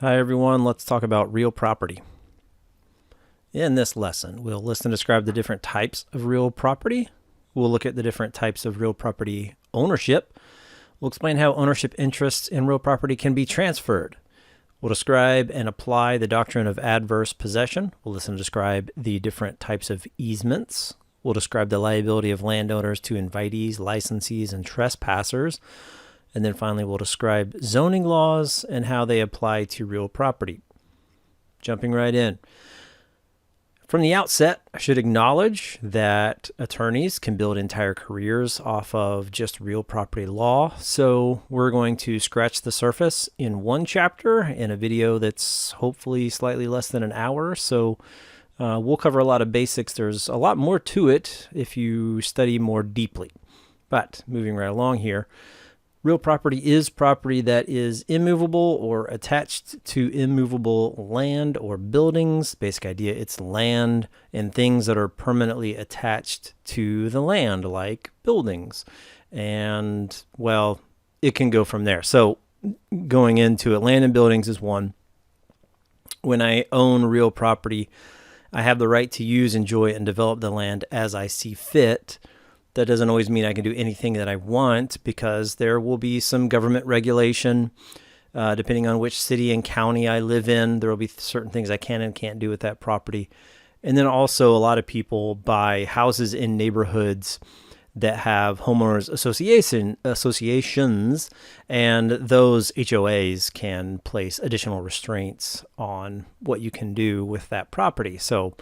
Hi everyone, let's talk about real property. In this lesson, we'll list and describe the different types of real property. We'll look at the different types of real property ownership. We'll explain how ownership interests in real property can be transferred. We'll describe and apply the doctrine of adverse possession. We'll listen and describe the different types of easements. We'll describe the liability of landowners to invitees, licensees, and trespassers. And then finally, we'll describe zoning laws and how they apply to real property. Jumping right in. From the outset, I should acknowledge that attorneys can build entire careers off of just real property law. So we're going to scratch the surface in one chapter in a video that's hopefully slightly less than an hour. So we'll cover a lot of basics. There's a lot more to it if you study more deeply. But moving right along here. Real property is property that is immovable or attached to immovable land or buildings. Basic idea, it's land and things that are permanently attached to the land, like buildings. And, well, it can go from there. So going into it, land and buildings is one. When I own real property, I have the right to use, enjoy, and develop the land as I see fit. That doesn't always mean I can do anything that I want, because there will be some government regulation. Depending on which city and county I live in, there will be certain things I can and can't do with that property. And then also a lot of people buy houses in neighborhoods that have homeowners associations, and those HOAs can place additional restraints on what you can do with that property. So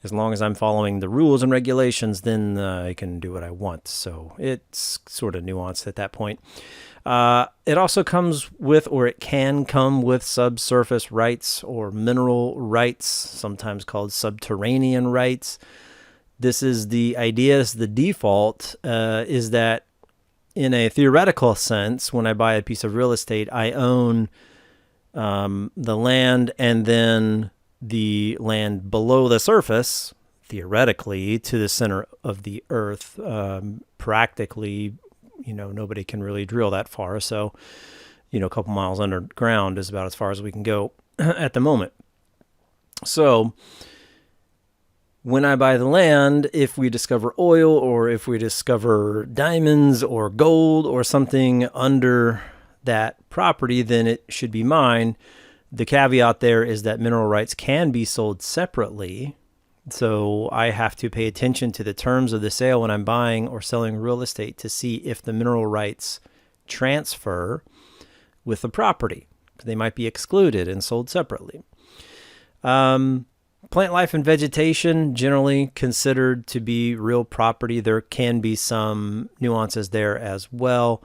as long as I'm following the rules and regulations, then I can do what I want. So it's sort of nuanced at that point. It also comes with, or it can come with, subsurface rights or mineral rights, sometimes called subterranean rights. This is the idea, this is the default, is that in a theoretical sense, when I buy a piece of real estate, I own the land and then the land below the surface, theoretically, to the center of the earth. Practically, nobody can really drill that far. So, a couple miles underground is about as far as we can go at the moment. So when I buy the land, if we discover oil or if we discover diamonds or gold or something under that property, then it should be mine. The caveat there is that mineral rights can be sold separately. So I have to pay attention to the terms of the sale when I'm buying or selling real estate to see if the mineral rights transfer with the property. They might be excluded and sold separately. Plant life and vegetation, generally considered to be real property. There can be some nuances there as well.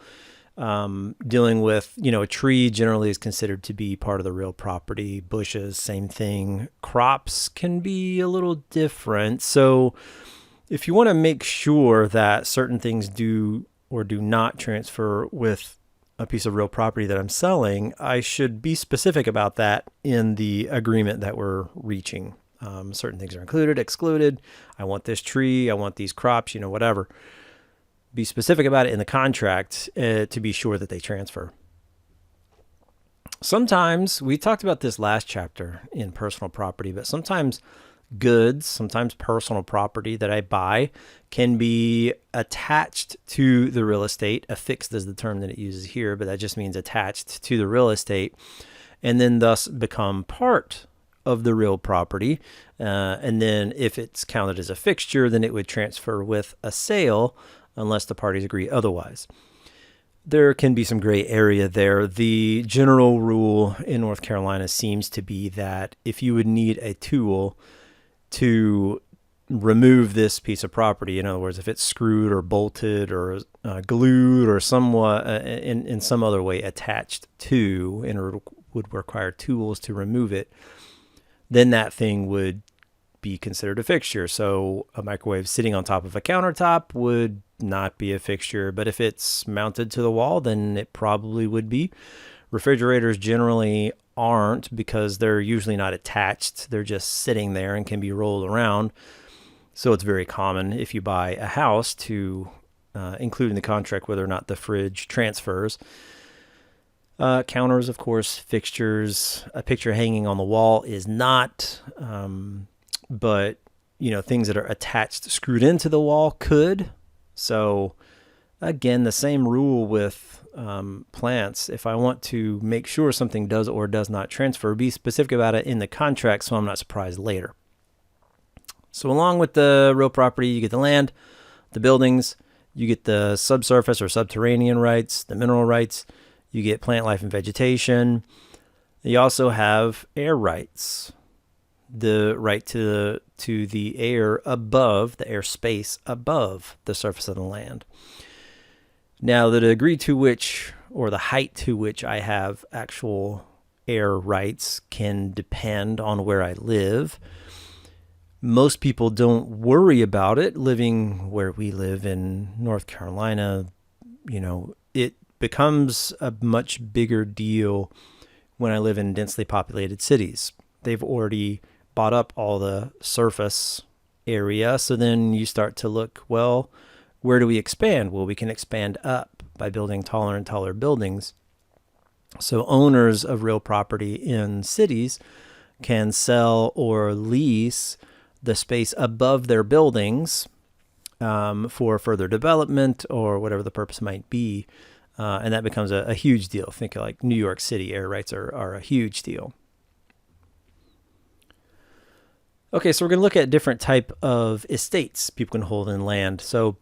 Dealing with, a tree generally is considered to be part of the real property. Bushes, same thing. Crops can be a little different. So if you want to make sure that certain things do or do not transfer with a piece of real property that I'm selling, I should be specific about that in the agreement that we're reaching. Certain things are included, excluded. I want this tree, I want these crops, whatever. Be specific about it in the contract to be sure that they transfer. Sometimes, we talked about this last chapter in personal property, but sometimes goods, sometimes personal property that I buy can be attached to the real estate. Affixed is the term that it uses here, but that just means attached to the real estate, and then thus become part of the real property. And then if it's counted as a fixture, then it would transfer with a sale, unless the parties agree otherwise. There can be some gray area there. The general rule in North Carolina seems to be that if you would need a tool to remove this piece of property, in other words, if it's screwed or bolted or glued or somewhat in some other way attached to, and it would require tools to remove it, then that thing would be considered a fixture. So a microwave sitting on top of a countertop would not be a fixture, but if it's mounted to the wall, then it probably would be. Refrigerators generally aren't, because they're usually not attached. They're just sitting there and can be rolled around. So it's very common if you buy a house to include in the contract whether or not the fridge transfers. Counters, of course, fixtures. A picture hanging on the wall is not, but things that are attached, screwed into the wall could. So again, the same rule with plants. If I want to make sure something does or does not transfer, be specific about it in the contract so I'm not surprised later. So along with the real property, you get the land, the buildings, you get the subsurface or subterranean rights, the mineral rights, you get plant life and vegetation. You also have air rights, the right to the air above, the air space above the surface of the land. Now, the degree to which, or the height to which I have actual air rights can depend on where I live. Most people don't worry about it. Living where we live in North Carolina, it becomes a much bigger deal when I live in densely populated cities. They've already bought up all the surface area. So then you start to look, well, where do we expand? Well, we can expand up by building taller and taller buildings. So owners of real property in cities can sell or lease the space above their buildings for further development or whatever the purpose might be. And that becomes a huge deal. Think like New York City, air rights are a huge deal. Okay, so we're going to look at different type of estates people can hold in land. So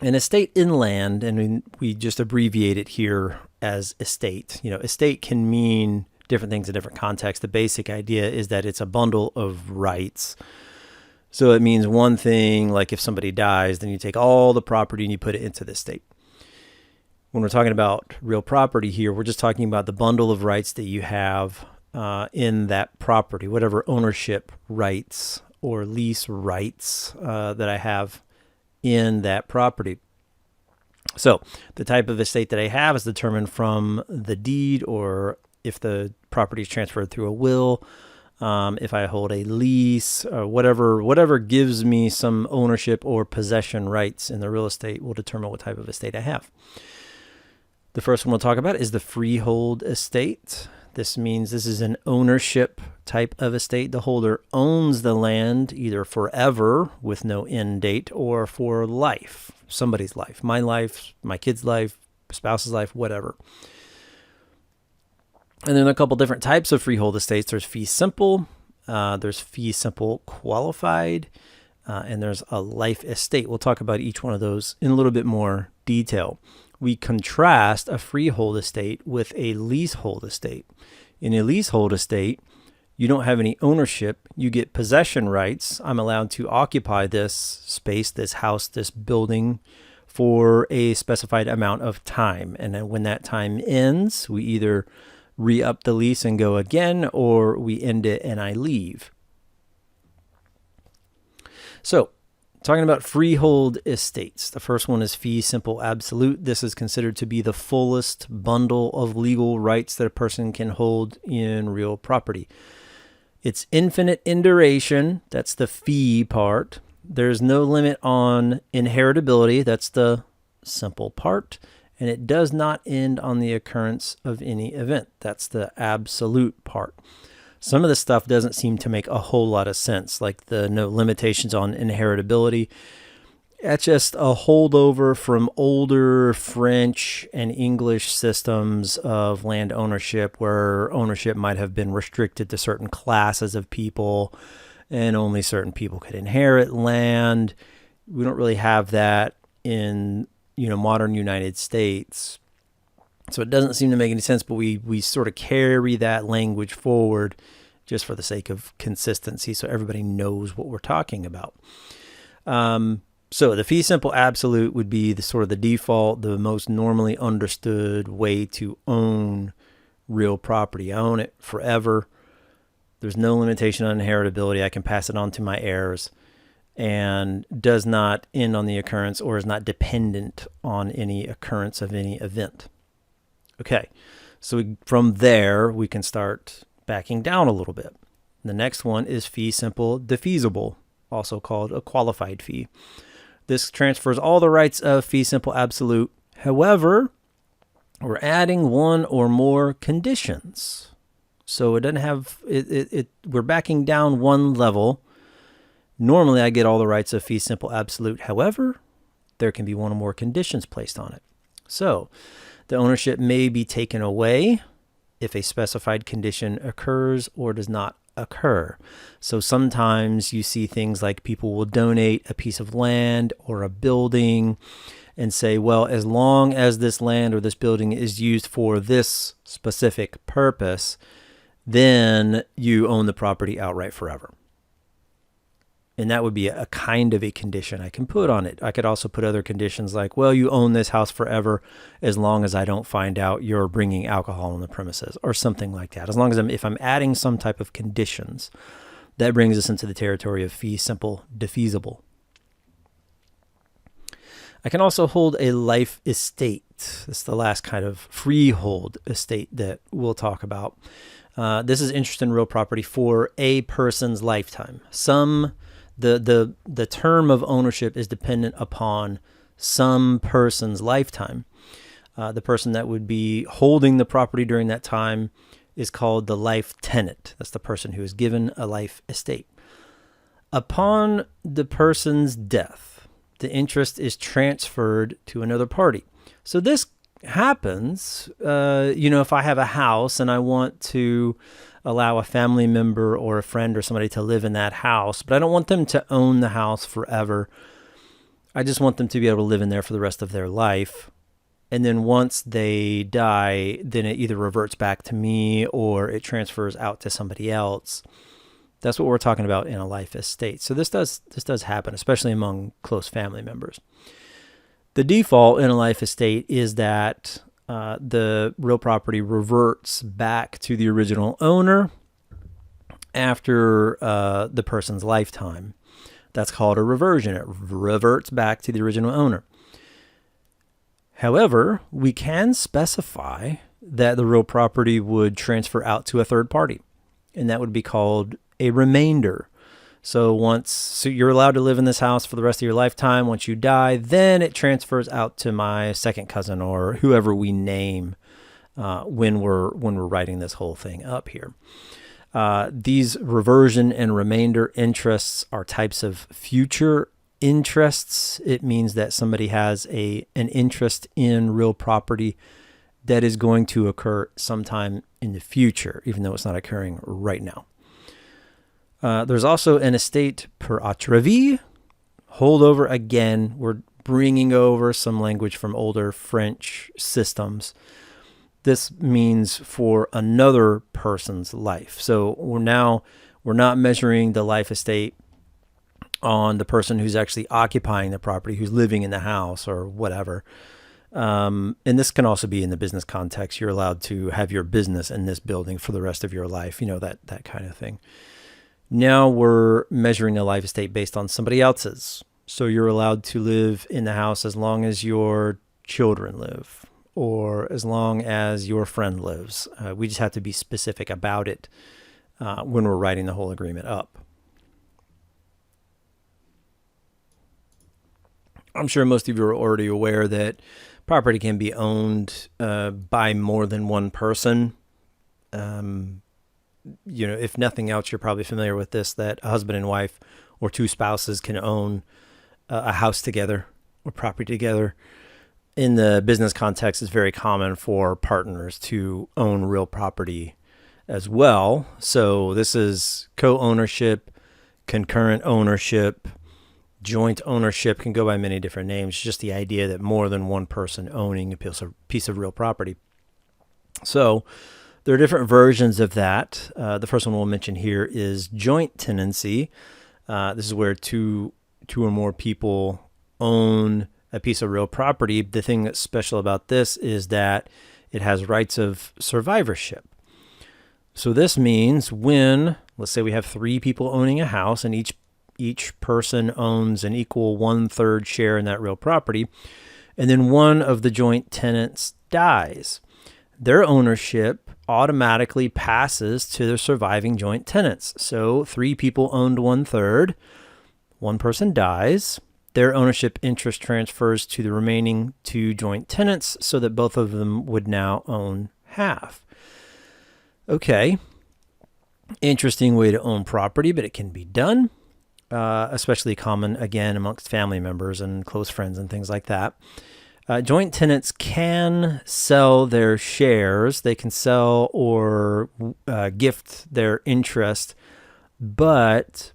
an estate in land, and we just abbreviate it here as estate. Estate can mean different things in different contexts. The basic idea is that it's a bundle of rights. So it means one thing, like if somebody dies, then you take all the property and you put it into the estate. When we're talking about real property here, we're just talking about the bundle of rights that you have in that property, whatever ownership rights or lease rights that I have in that property. So the type of estate that I have is determined from the deed, or if the property is transferred through a will, if I hold a lease, whatever gives me some ownership or possession rights in the real estate will determine what type of estate I have. The first one we'll talk about is the freehold estate. This means this is an ownership type of estate. The holder owns the land either forever with no end date or for life, somebody's life, my kid's life, spouse's life, whatever. And then a couple different types of freehold estates. There's fee simple, there's fee simple qualified, and there's a life estate. We'll talk about each one of those in a little bit more detail. We contrast a freehold estate with a leasehold estate. In a leasehold estate, you don't have any ownership. You get possession rights. I'm allowed to occupy this space, this house, this building for a specified amount of time. And then when that time ends, we either re-up the lease and go again, or we end it and I leave. So, talking about freehold estates. The first one is fee simple absolute. This is considered to be the fullest bundle of legal rights that a person can hold in real property. It's infinite in duration. That's the fee part. There's no limit on inheritability. That's the simple part. And it does not end on the occurrence of any event. That's the absolute part. Some of this stuff doesn't seem to make a whole lot of sense, like the no limitations on inheritability. That's just a holdover from older French and English systems of land ownership, where ownership might have been restricted to certain classes of people and only certain people could inherit land. We don't really have that in modern United States. So it doesn't seem to make any sense, but we sort of carry that language forward just for the sake of consistency so everybody knows what we're talking about. So the fee simple absolute would be the sort of the default, the most normally understood way to own real property. I own it forever. There's no limitation on inheritability. I can pass it on to my heirs, and does not end on the occurrence or is not dependent on any occurrence of any event. Okay, so from there, we can start backing down a little bit. The next one is fee simple defeasible, also called a qualified fee. This transfers all the rights of fee simple absolute. However, we're adding one or more conditions. So it doesn't have we're backing down one level. Normally I get all the rights of fee simple absolute. However, there can be one or more conditions placed on it. So the ownership may be taken away if a specified condition occurs or does not occur. So sometimes you see things like people will donate a piece of land or a building and say, well, as long as this land or this building is used for this specific purpose, then you own the property outright forever. And that would be a kind of a condition I can put on it. I could also put other conditions like, well, you own this house forever as long as I don't find out you're bringing alcohol on the premises or something like that. As long as if I'm adding some type of conditions, that brings us into the territory of fee simple defeasible. I can also hold a life estate. This is the last kind of freehold estate that we'll talk about. This is interest in real property for a person's lifetime. The term of ownership is dependent upon some person's lifetime. The person that would be holding the property during that time is called the life tenant. That's the person who is given a life estate. Upon the person's death, the interest is transferred to another party. So this happens, if I have a house and I want to allow a family member or a friend or somebody to live in that house, but I don't want them to own the house forever. I just want them to be able to live in there for the rest of their life. And then once they die, then it either reverts back to me or it transfers out to somebody else. That's what we're talking about in a life estate. So this does happen, especially among close family members. The default in a life estate is that the real property reverts back to the original owner after the person's lifetime. That's called a reversion. It reverts back to the original owner. However, we can specify that the real property would transfer out to a third party, and that would be called a remainder. So you're allowed to live in this house for the rest of your lifetime. Once you die, then it transfers out to my second cousin or whoever we name when we're writing this whole thing up here. These reversion and remainder interests are types of future interests. It means that somebody has an interest in real property that is going to occur sometime in the future, even though it's not occurring right now. There's also an estate per atrevi, holdover. Again, we're bringing over some language from older French systems. This means for another person's life. So we're not measuring the life estate on the person who's actually occupying the property, who's living in the house or whatever. And this can also be in the business context. You're allowed to have your business in this building for the rest of your life, that kind of thing. Now we're measuring a life estate based on somebody else's. So you're allowed to live in the house as long as your children live or as long as your friend lives. We just have to be specific about it when we're writing the whole agreement up. I'm sure most of you are already aware that property can be owned by more than one person. If nothing else, you're probably familiar with this, that a husband and wife or two spouses can own a house together or property together. In the business context, it's very common for partners to own real property as well. So this is co-ownership, concurrent ownership, joint ownership, can go by many different names. Just the idea that more than one person owning a piece of real property. So there are different versions of that. The first one we'll mention here is joint tenancy. This is where two or more people own a piece of real property. The thing that's special about this is that it has rights of survivorship. So this means when, let's say we have 3 people owning a house and each person owns an equal 1/3 share in that real property, and then one of the joint tenants dies, their ownership automatically passes to the surviving joint tenants. So 3 people owned 1/3, one person dies, their ownership interest transfers to the remaining two joint tenants so that both of them would now own half. Okay. Interesting way to own property, but it can be done. Especially common, again, amongst family members and close friends and things like that. Joint tenants can sell their shares. They can sell or gift their interest, but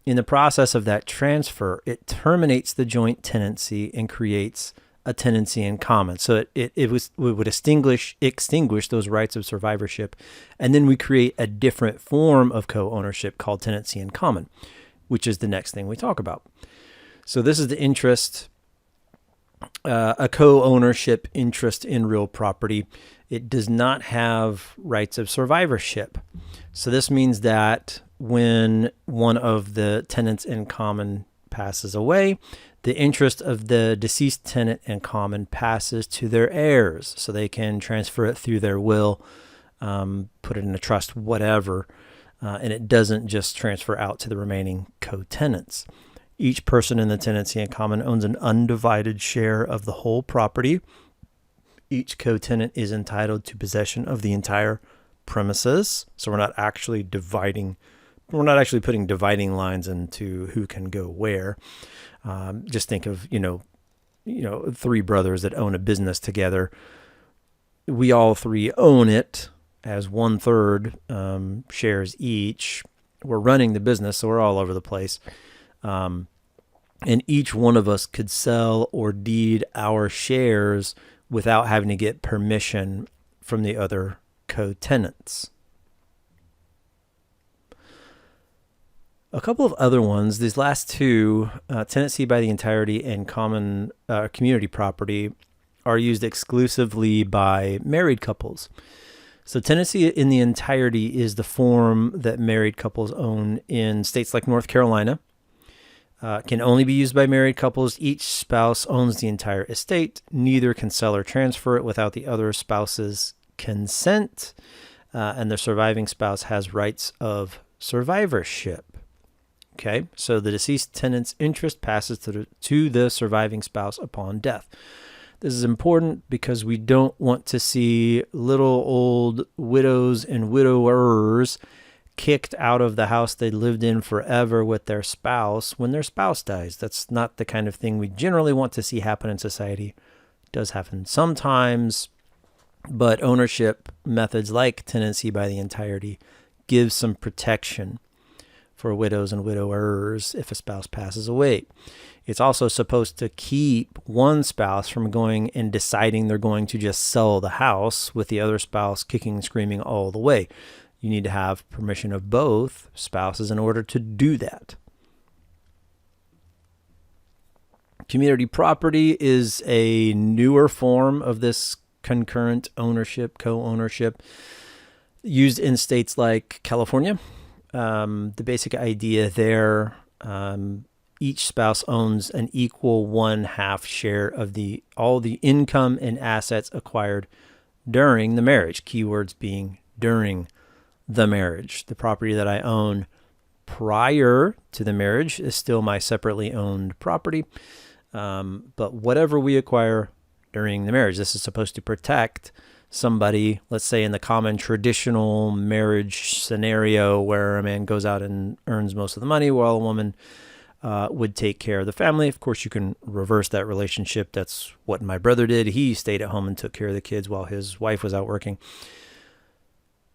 in the process of that transfer, it terminates the joint tenancy and creates a tenancy in common. So it would extinguish those rights of survivorship, and then we create a different form of co-ownership called tenancy in common, which is the next thing we talk about. So this is the interest, a co-ownership interest in real property. It does not have rights of survivorship. So this means that when one of the tenants in common passes away, the interest of the deceased tenant in common passes to their heirs, so they can transfer it through their will, put it in a trust, whatever. And it doesn't just transfer out to the remaining co-tenants. Each person in the tenancy in common owns an undivided share of the whole property. Each co-tenant is entitled to possession of the entire premises. So we're not actually putting dividing lines into who can go where. Just think of, three brothers that own a business together. We all three own it as 1/3 shares each. We're running the business, so we're all over the place. And each one of us could sell or deed our shares without having to get permission from the other co-tenants. A couple of other ones, these last two, tenancy by the entirety and common community property, are used exclusively by married couples. So tenancy in the entirety is the form that married couples own in states like North Carolina. Can only be used by married couples. Each spouse owns the entire estate. Neither can sell or transfer it without the other spouse's consent. And the surviving spouse has rights of survivorship. Okay, so the deceased tenant's interest passes to the surviving spouse upon death. This is important because we don't want to see little old widows and widowers kicked out of the house they lived in forever with their spouse when their spouse dies. That's not the kind of thing we generally want to see happen in society. It does happen sometimes, but ownership methods like tenancy by the entirety give some protection for widows and widowers if a spouse passes away. It's also supposed to keep one spouse from going and deciding they're going to just sell the house with the other spouse kicking and screaming all the way. You need to have permission of both spouses in order to do that. Community property is a newer form of this concurrent ownership, co-ownership, used in states like California. The basic idea there, each spouse owns an equal 1/2 share of all the income and assets acquired during the marriage. Keywords being during the marriage. The property that I own prior to the marriage is still my separately owned property. But whatever we acquire during the marriage, this is supposed to protect somebody, let's say in the common traditional marriage scenario where a man goes out and earns most of the money while a woman would take care of the family. Of course, you can reverse that relationship. That's what my brother did. He stayed at home and took care of the kids while his wife was out working.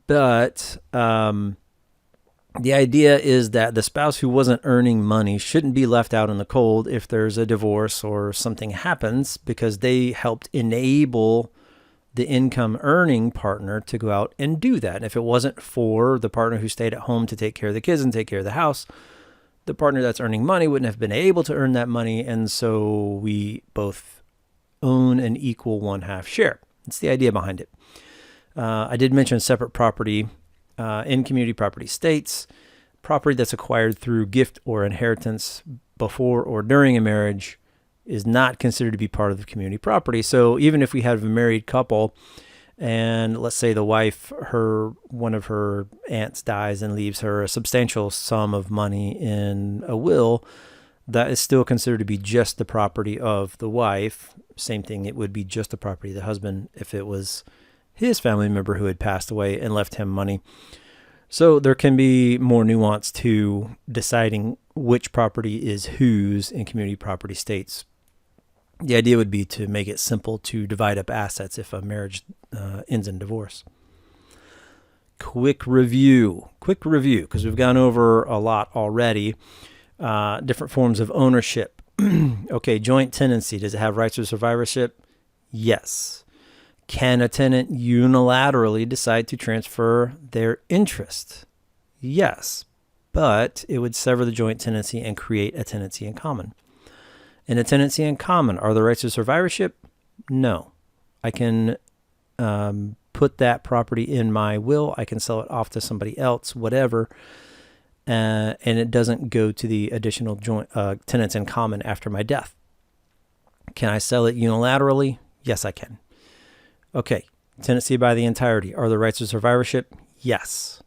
But the idea is that the spouse who wasn't earning money shouldn't be left out in the cold if there's a divorce or something happens, because they helped enable the income earning partner to go out and do that. And if it wasn't for the partner who stayed at home to take care of the kids and take care of the house, the partner that's earning money wouldn't have been able to earn that money. And so we both own an equal 1/2 share. That's the idea behind it. I did mention separate property in community property states. Property that's acquired through gift or inheritance before or during a marriage is not considered to be part of the community property. So even if we have a married couple and let's say the wife, one of her aunts dies and leaves her a substantial sum of money in a will, that is still considered to be just the property of the wife. Same thing, it would be just the property of the husband if it was his family member who had passed away and left him money. So there can be more nuance to deciding which property is whose in community property states. The idea would be to make it simple to divide up assets if a marriage ends in divorce. Quick review, because we've gone over a lot already. Different forms of ownership. Okay, joint tenancy. Does it have rights of survivorship? Yes. Can a tenant unilaterally decide to transfer their interest? Yes, but it would sever the joint tenancy and create a tenancy in common. In a tenancy in common, are there rights of survivorship? No. I can put that property in my will. I can sell it off to somebody else, whatever. And it doesn't go to the additional joint tenants in common after my death. Can I sell it unilaterally? Yes, I can. Okay, tenancy by the entirety. Are there rights of survivorship? Yes.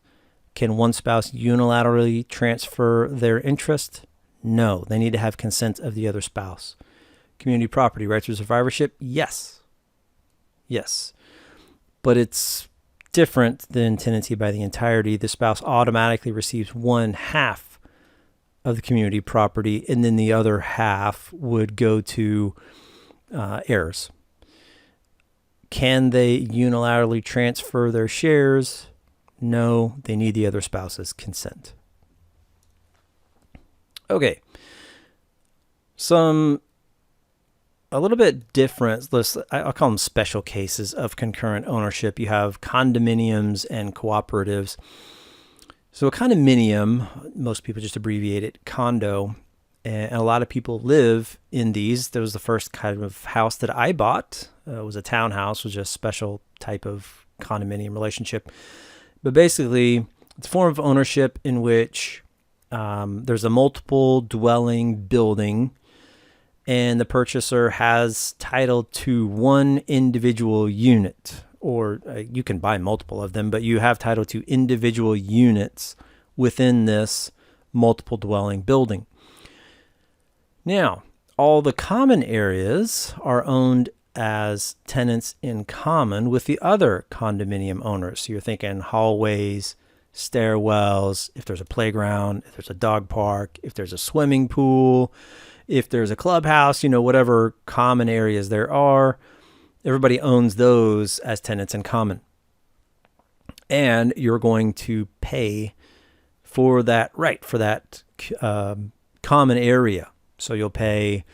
Can one spouse unilaterally transfer their interest? No. They need to have consent of the other spouse. Community property, rights of survivorship? Yes. Yes. But it's different than tenancy by the entirety. The spouse automatically receives 1/2 of the community property, and then the other half would go to heirs. Can they unilaterally transfer their shares? No, they need the other spouse's consent. Okay. A little bit different, I'll call them special cases of concurrent ownership. You have condominiums and cooperatives. So a condominium, most people just abbreviate it condo, and a lot of people live in these. That was the first kind of house that I bought. It was a townhouse, which was a special type of condominium relationship. But basically, it's a form of ownership in which there's a multiple dwelling building, and the purchaser has title to one individual unit, or you can buy multiple of them, but you have title to individual units within this multiple dwelling building. Now, all the common areas are owned as tenants in common with the other condominium owners. So you're thinking hallways, stairwells, if there's a playground, if there's a dog park, if there's a swimming pool, if there's a clubhouse, whatever common areas there are, everybody owns those as tenants in common. And you're going to pay for that common area. So you'll pay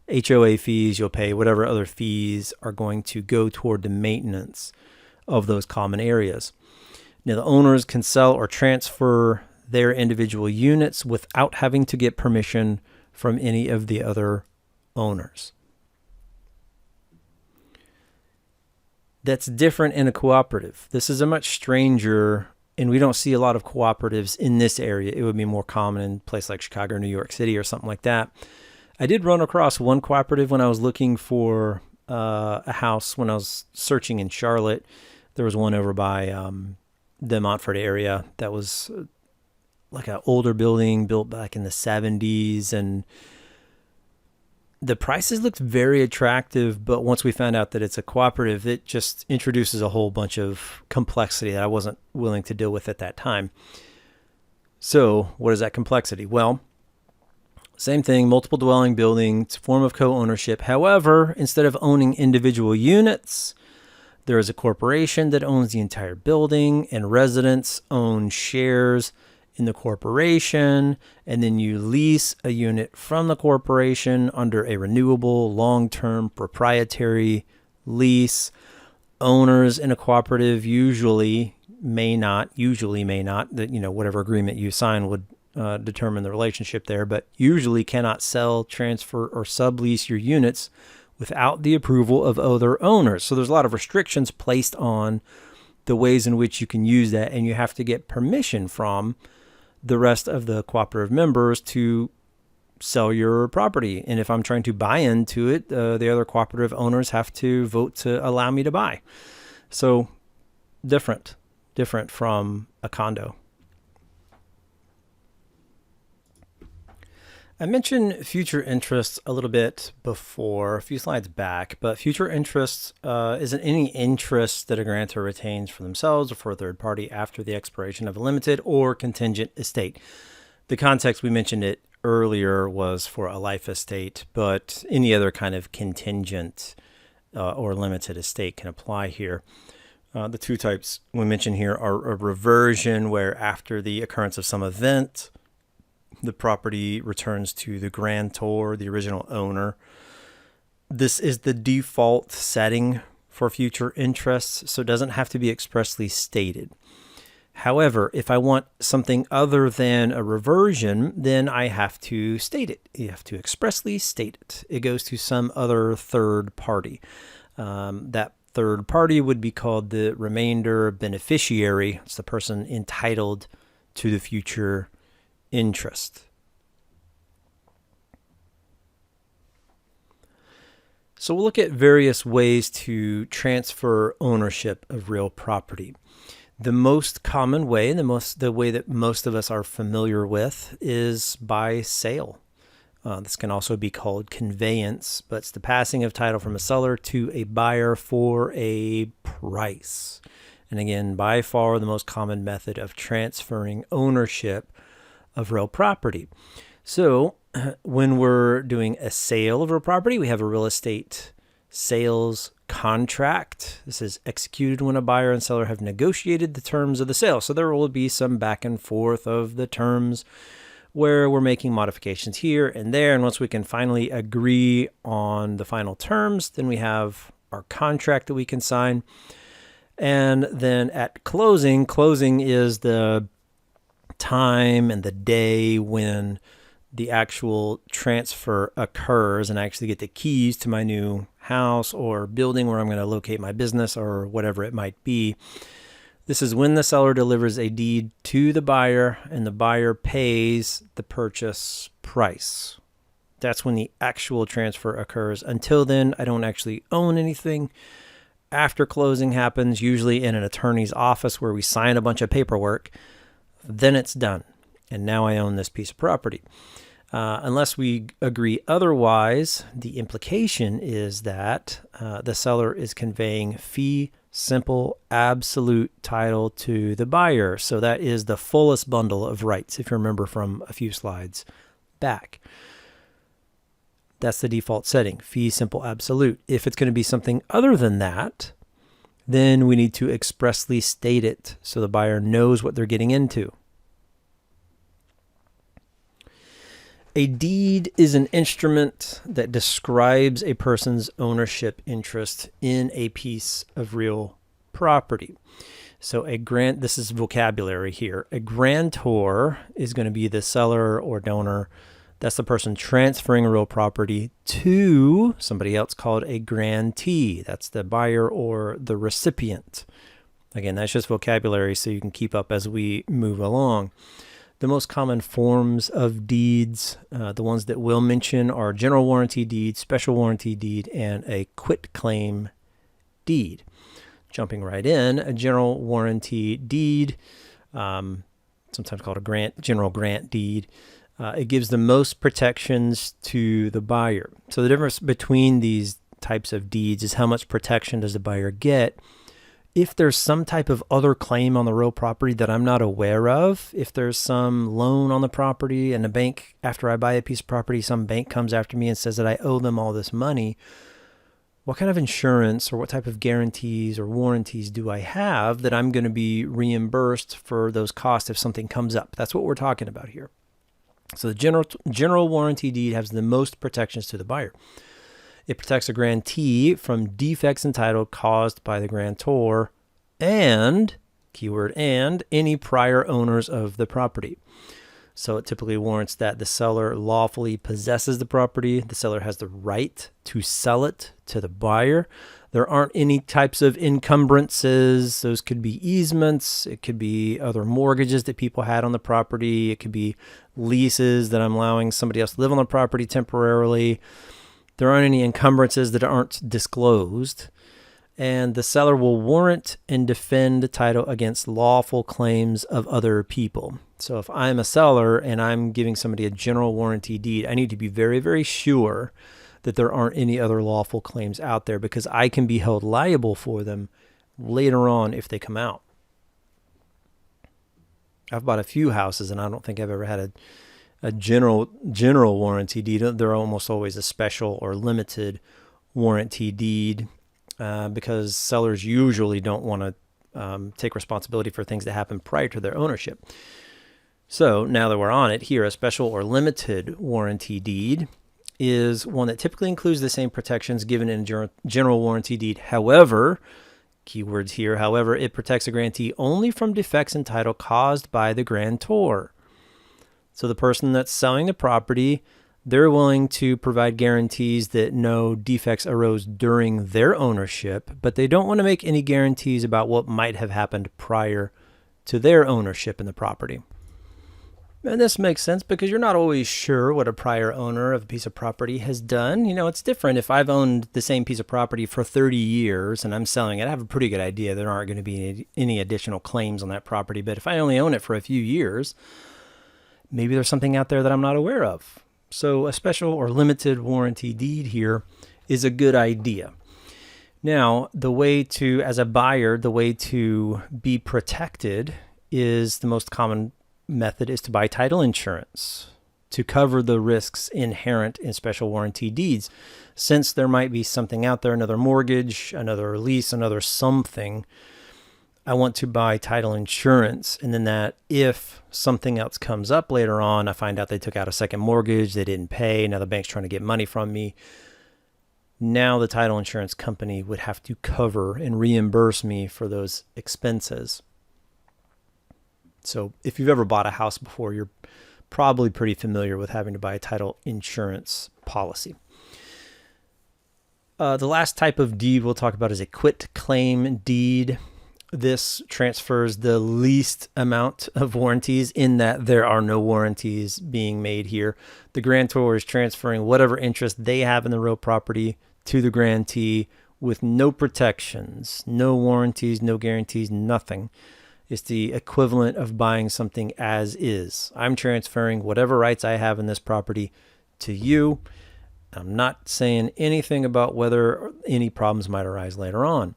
HOA fees, you'll pay whatever other fees are going to go toward the maintenance of those common areas. Now, the owners can sell or transfer their individual units without having to get permission from any of the other owners. That's different in a cooperative. This is a much stranger, and we don't see a lot of cooperatives in this area. It would be more common in a place like Chicago or New York City or something like that. I did run across one cooperative when I was looking for a house when I was searching in Charlotte. There was one over by the Montford area that was like an older building built back in the 70s, and the prices looked very attractive, but once we found out that it's a cooperative, it just introduces a whole bunch of complexity that I wasn't willing to deal with at that time. So what is that complexity? Well, same thing, multiple dwelling building, it's a form of co-ownership. However, instead of owning individual units, there is a corporation that owns the entire building, and residents own shares in the corporation, and then you lease a unit from the corporation under a renewable long-term proprietary lease. Owners in a cooperative usually may not, that whatever agreement you sign would determine the relationship there, but usually cannot sell, transfer, or sublease your units without the approval of other owners. So there's a lot of restrictions placed on the ways in which you can use that, and you have to get permission from the rest of the cooperative members to sell your property. And if I'm trying to buy into it, the other cooperative owners have to vote to allow me to buy. So different from a condo. I mentioned future interest a little bit before, a few slides back, but future interest isn't any interest that a grantor retains for themselves or for a third party after the expiration of a limited or contingent estate. The context we mentioned it earlier was for a life estate, but any other kind of contingent or limited estate can apply here. The two types we mentioned here are a reversion, where after the occurrence of some event, the property returns to the grantor, the original owner. This is the default setting for future interests, so it doesn't have to be expressly stated. However, if I want something other than a reversion, then I have to state it. You have to expressly state it. It goes to some other third party. That third party would be called the remainder beneficiary. It's the person entitled to the future interest. So we'll look at various ways to transfer ownership of real property. The most common way, and the way that most of us are familiar with, is by sale. This can also be called conveyance, but it's the passing of title from a seller to a buyer for a price. And again, by far the most common method of transferring ownership of real property. So when we're doing a sale of real property, we have a real estate sales contract. This is executed when a buyer and seller have negotiated the terms of the sale. So there will be some back and forth of the terms where we're making modifications here and there. And once we can finally agree on the final terms, then we have our contract that we can sign. And then at closing is the time and the day when the actual transfer occurs and I actually get the keys to my new house or building where I'm going to locate my business or whatever it might be. This is when the seller delivers a deed to the buyer and the buyer pays the purchase price. That's when the actual transfer occurs. Until then, I don't actually own anything. After closing happens, usually in an attorney's office where we sign a bunch of paperwork, then it's done. And now I own this piece of property. Unless we agree otherwise, the implication is that the seller is conveying fee simple absolute title to the buyer. So that is the fullest bundle of rights, if you remember from a few slides back. That's the default setting, fee simple absolute. If it's going to be something other than that, then we need to expressly state it so the buyer knows what they're getting into. A deed is an instrument that describes a person's ownership interest in a piece of real property. So this is vocabulary here. A grantor is going to be the seller or donor. That's the person transferring a real property to somebody else called a grantee. That's the buyer or the recipient. Again, that's just vocabulary so you can keep up as we move along. The most common forms of deeds, the ones that we'll mention, are general warranty deed, special warranty deed, and a quitclaim deed. Jumping right in, a general warranty deed, sometimes called a general grant deed, it gives the most protections to the buyer. So the difference between these types of deeds is how much protection does the buyer get. If there's some type of other claim on the real property that I'm not aware of, if there's some loan on the property and the bank, after I buy a piece of property, some bank comes after me and says that I owe them all this money, what kind of insurance or what type of guarantees or warranties do I have that I'm going to be reimbursed for those costs if something comes up? That's what we're talking about here. So the general warranty deed has the most protections to the buyer. It protects a grantee from defects in title caused by the grantor and, keyword and, any prior owners of the property. So it typically warrants that the seller lawfully possesses the property. The seller has the right to sell it to the buyer. There aren't any types of encumbrances. Those could be easements. It could be other mortgages that people had on the property. It could be leases that I'm allowing somebody else to live on the property temporarily. There aren't any encumbrances that aren't disclosed. And the seller will warrant and defend the title against lawful claims of other people. So if I'm a seller and I'm giving somebody a general warranty deed, I need to be very, very sure that there aren't any other lawful claims out there, because I can be held liable for them later on if they come out. I've bought a few houses and I don't think I've ever had a general warranty deed. They're almost always a special or limited warranty deed, because sellers usually don't want to take responsibility for things that happen prior to their ownership. So now that we're on it here, a special or limited warranty deed is one that typically includes the same protections given in a general warranty deed. However, keywords here, however, it protects a grantee only from defects in title caused by the grantor. So the person that's selling the property, they're willing to provide guarantees that no defects arose during their ownership, but they don't want to make any guarantees about what might have happened prior to their ownership in the property. And this makes sense because you're not always sure what a prior owner of a piece of property has done. You know, it's different. If I've owned the same piece of property for 30 years and I'm selling it, I have a pretty good idea there aren't going to be any additional claims on that property. But if I only own it for a few years, maybe there's something out there that I'm not aware of. So a special or limited warranty deed here is a good idea. Now, as a buyer, the way to be protected is the most common method is to buy title insurance to cover the risks inherent in special warranty deeds. Since there might be something out there, another mortgage, another lease, another something, I want to buy title insurance. And then that if something else comes up later on, I find out they took out a second mortgage, they didn't pay, now the bank's trying to get money from me. Now the title insurance company would have to cover and reimburse me for those expenses. So if you've ever bought a house before, you're probably pretty familiar with having to buy a title insurance policy. The last type of deed we'll talk about is a quit-claim deed. This transfers the least amount of warranties in that there are no warranties being made here. The grantor is transferring whatever interest they have in the real property to the grantee with no protections, no warranties, no guarantees, nothing. It's the equivalent of buying something as is. I'm transferring whatever rights I have in this property to you. I'm not saying anything about whether any problems might arise later on.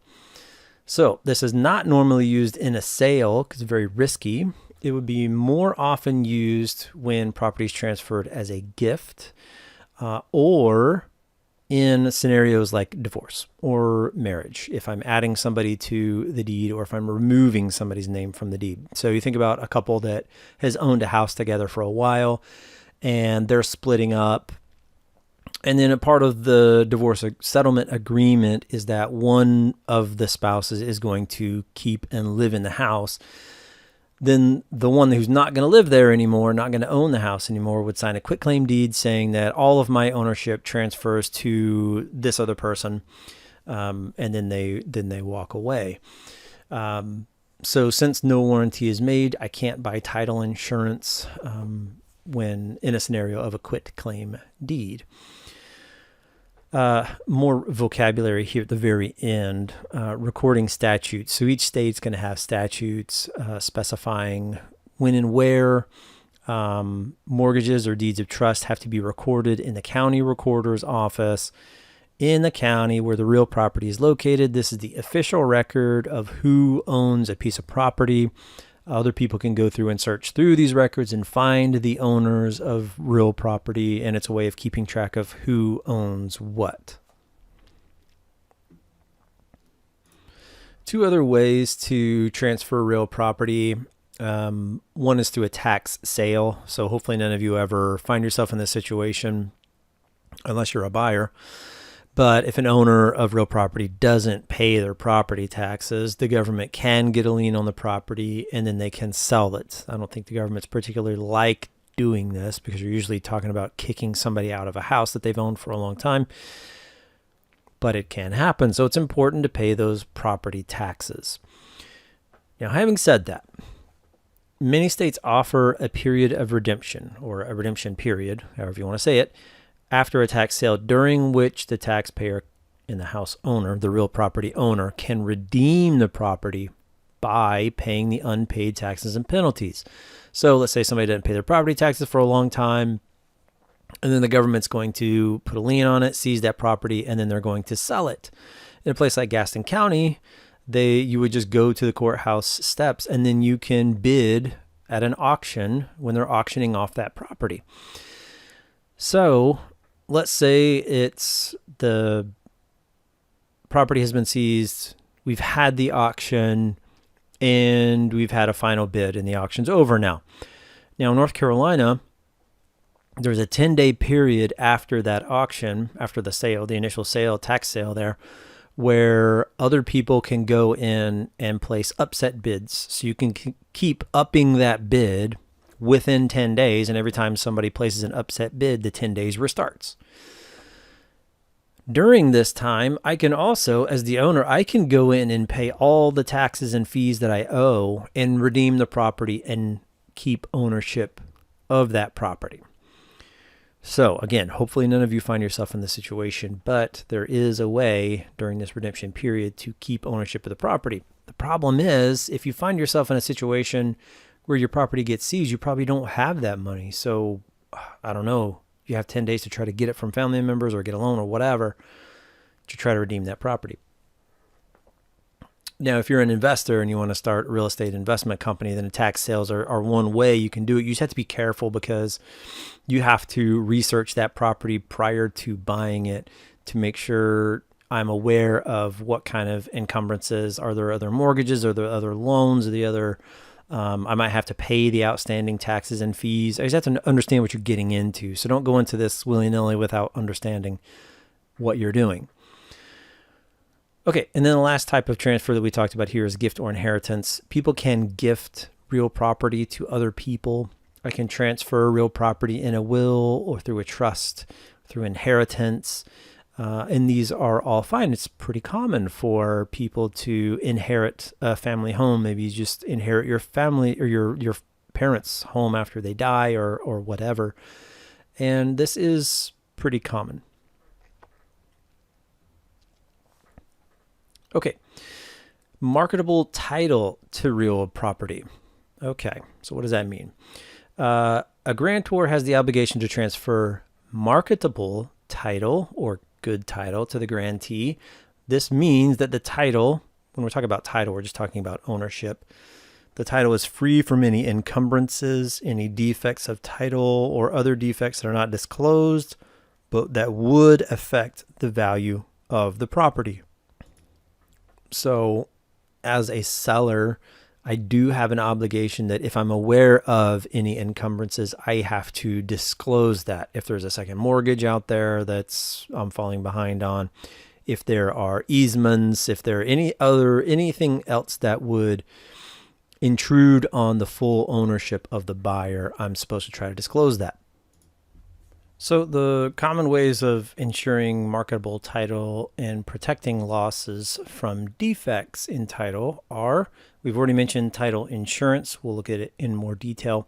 So this is not normally used in a sale because it's very risky. It would be more often used when property is transferred as a gift, or in scenarios like divorce or marriage, if I'm adding somebody to the deed or if I'm removing somebody's name from the deed. So you think about a couple that has owned a house together for a while and they're splitting up. And then a part of the divorce settlement agreement is that one of the spouses is going to keep and live in the house. Then the one who's not going to live there anymore, not going to own the house anymore, would sign a quitclaim deed saying that all of my ownership transfers to this other person, and then they walk away. So since no warranty is made, I can't buy title insurance when in a scenario of a quitclaim deed. More vocabulary here at the very end, recording statutes. So each state's going to have statutes specifying when and where mortgages or deeds of trust have to be recorded in the county recorder's office in the county where the real property is located. This is the official record of who owns a piece of property. Other people can go through and search through these records and find the owners of real property, and it's a way of keeping track of who owns what. Two other ways to transfer real property. One is through a tax sale. So hopefully none of you ever find yourself in this situation unless you're a buyer. But if an owner of real property doesn't pay their property taxes, the government can get a lien on the property and then they can sell it. I don't think the government's particularly like doing this because you're usually talking about kicking somebody out of a house that they've owned for a long time. But it can happen. So it's important to pay those property taxes. Now, having said that, many states offer a period of redemption, or a redemption period, however you want to say it, after a tax sale, during which the taxpayer and the house owner, the real property owner, can redeem the property by paying the unpaid taxes and penalties. So let's say somebody didn't pay their property taxes for a long time, and then the government's going to put a lien on it, seize that property, and then they're going to sell it. In a place like Gaston County, you would just go to the courthouse steps, and then you can bid at an auction when they're auctioning off that property. So let's say it's the property has been seized, we've had the auction, and we've had a final bid, and the auction's over now. Now, in North Carolina, there's a 10-day period after that auction, after the sale, the initial sale, tax sale there, where other people can go in and place upset bids. So you can keep upping that bid within 10 days, and every time somebody places an upset bid, the 10 days restarts. During this time, I can also, as the owner, I can go in and pay all the taxes and fees that I owe and redeem the property and keep ownership of that property. So again, hopefully none of you find yourself in this situation, but there is a way during this redemption period to keep ownership of the property. The problem is, if you find yourself in a situation where your property gets seized, you probably don't have that money. So I don't know, you have 10 days to try to get it from family members or get a loan or whatever to try to redeem that property. Now, if you're an investor and you want to start a real estate investment company, then tax sales are one way you can do it. You just have to be careful because you have to research that property prior to buying it to make sure I'm aware of what kind of encumbrances. Are there other mortgages? Are there other loans? Are the other I might have to pay the outstanding taxes and fees. I just have to understand what you're getting into. So don't go into this willy-nilly without understanding what you're doing. Okay, and then the last type of transfer that we talked about here is gift or inheritance. People can gift real property to other people. I can transfer real property in a will or through a trust, through inheritance. And these are all fine. It's pretty common for people to inherit a family home. Maybe you just inherit your family or your parents' home after they die or whatever. And this is pretty common. Okay, marketable title to real property. Okay, so what does that mean? A grantor has the obligation to transfer marketable title or good title to the grantee. This means that the title, when we're talking about title, we're just talking about ownership. The title is free from any encumbrances, any defects of title, or other defects that are not disclosed, but that would affect the value of the property. So as a seller, I do have an obligation that if I'm aware of any encumbrances, I have to disclose that. If there's a second mortgage out there that's I'm falling behind on, if there are easements, if there are anything else that would intrude on the full ownership of the buyer, I'm supposed to try to disclose that. So the common ways of ensuring marketable title and protecting losses from defects in title are, we've already mentioned title insurance. We'll look at it in more detail.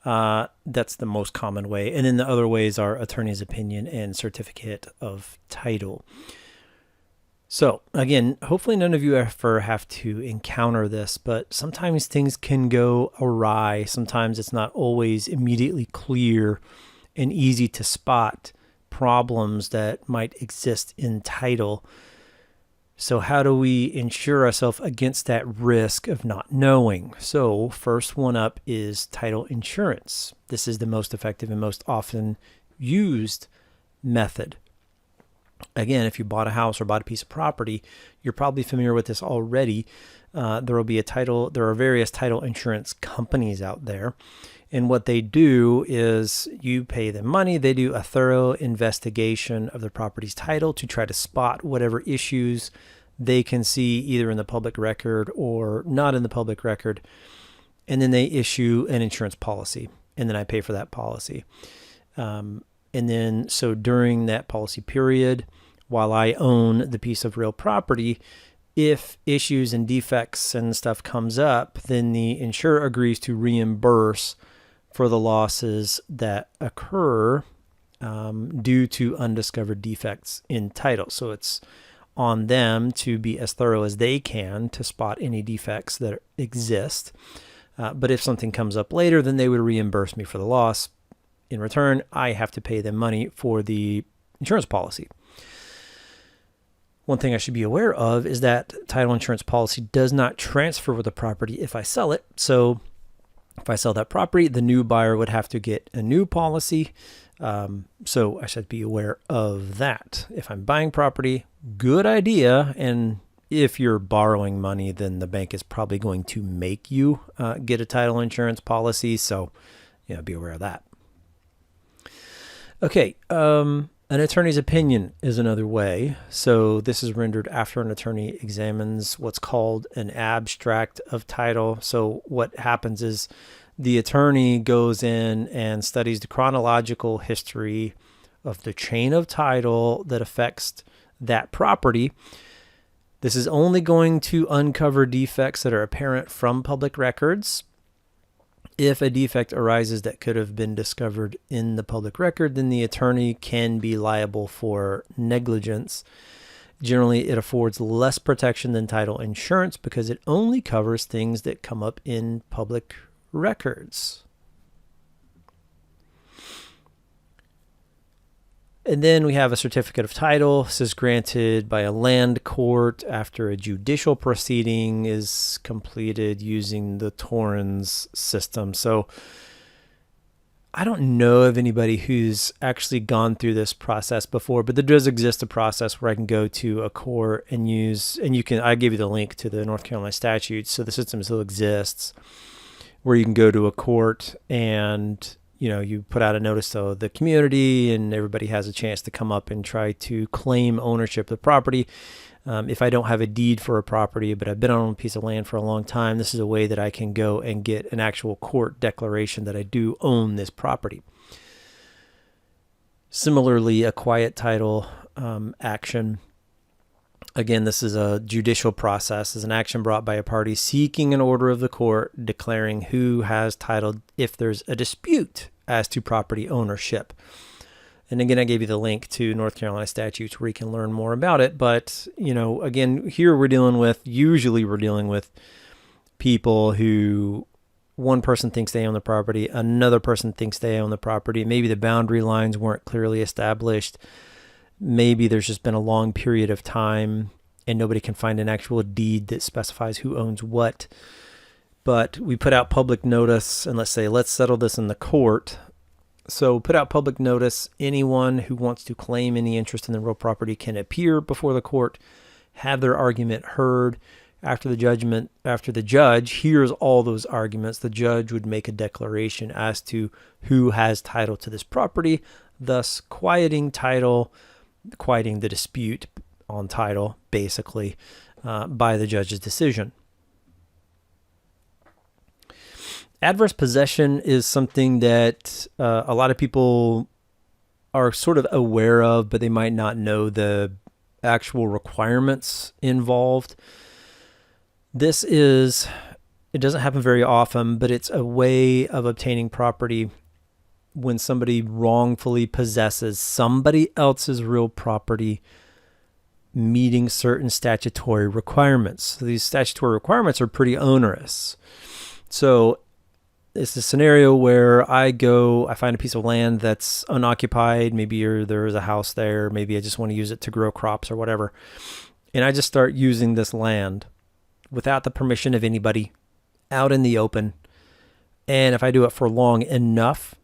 That's the most common way. And then the other ways are attorney's opinion and certificate of title. So again, hopefully none of you ever have to encounter this, but sometimes things can go awry. Sometimes it's not always immediately clear and easy to spot problems that might exist in title. So how do we insure ourselves against that risk of not knowing? So first one up is title insurance. This is the most effective and most often used method. Again, if you bought a house or bought a piece of property, you're probably familiar with this already. There are various title insurance companies out there. And what they do is you pay them money. They do a thorough investigation of the property's title to try to spot whatever issues they can see either in the public record or not in the public record. And then they issue an insurance policy. And then I pay for that policy. And then so during that policy period, while I own the piece of real property, if issues and defects and stuff comes up, then the insurer agrees to reimburse for the losses that occur due to undiscovered defects in title. So it's on them to be as thorough as they can to spot any defects that exist. But if something comes up later, then they would reimburse me for the loss. In return, I have to pay them money for the insurance policy. One thing I should be aware of is that title insurance policy does not transfer with the property if I sell it. So if I sell that property, the new buyer would have to get a new policy. So I should be aware of that. If I'm buying property, good idea. And if you're borrowing money, then the bank is probably going to make you get a title insurance policy. So, be aware of that. Okay. An attorney's opinion is another way. So this is rendered after an attorney examines what's called an abstract of title. So what happens is the attorney goes in and studies the chronological history of the chain of title that affects that property. This is only going to uncover defects that are apparent from public records. If a defect arises that could have been discovered in the public record, then the attorney can be liable for negligence. Generally, it affords less protection than title insurance because it only covers things that come up in public records. And then we have a certificate of title. This is granted by a land court after a judicial proceeding is completed using the Torrens system. So I don't know of anybody who's actually gone through this process before, but there does exist a process where I can go to a court and I gave you the link to the North Carolina statutes. So the system still exists where you can go to a court and you put out a notice to the community and everybody has a chance to come up and try to claim ownership of the property. If I don't have a deed for a property, but I've been on a piece of land for a long time, this is a way that I can go and get an actual court declaration that I do own this property. Similarly, a quiet title action. Again, this is a judicial process. It's an action brought by a party seeking an order of the court declaring who has title if there's a dispute as to property ownership. And again, I gave you the link to North Carolina statutes where you can learn more about it. But, again, here usually we're dealing with people who one person thinks they own the property, another person thinks they own the property. Maybe the boundary lines weren't clearly established. Maybe there's just been a long period of time and nobody can find an actual deed that specifies who owns what. But we put out public notice and let's settle this in the court. So put out public notice. Anyone who wants to claim any interest in the real property can appear before the court, have their argument heard. After the judge hears all those arguments, the judge would make a declaration as to who has title to this property, thus quieting the dispute on title, basically, by the judge's decision. Adverse possession is something that a lot of people are sort of aware of, but they might not know the actual requirements involved. It doesn't happen very often, but it's a way of obtaining property when somebody wrongfully possesses somebody else's real property meeting certain statutory requirements. So these statutory requirements are pretty onerous. So it's a scenario where I find a piece of land that's unoccupied. Maybe there is a house there. Maybe I just want to use it to grow crops or whatever. And I just start using this land without the permission of anybody out in the open. And if I do it for long enough,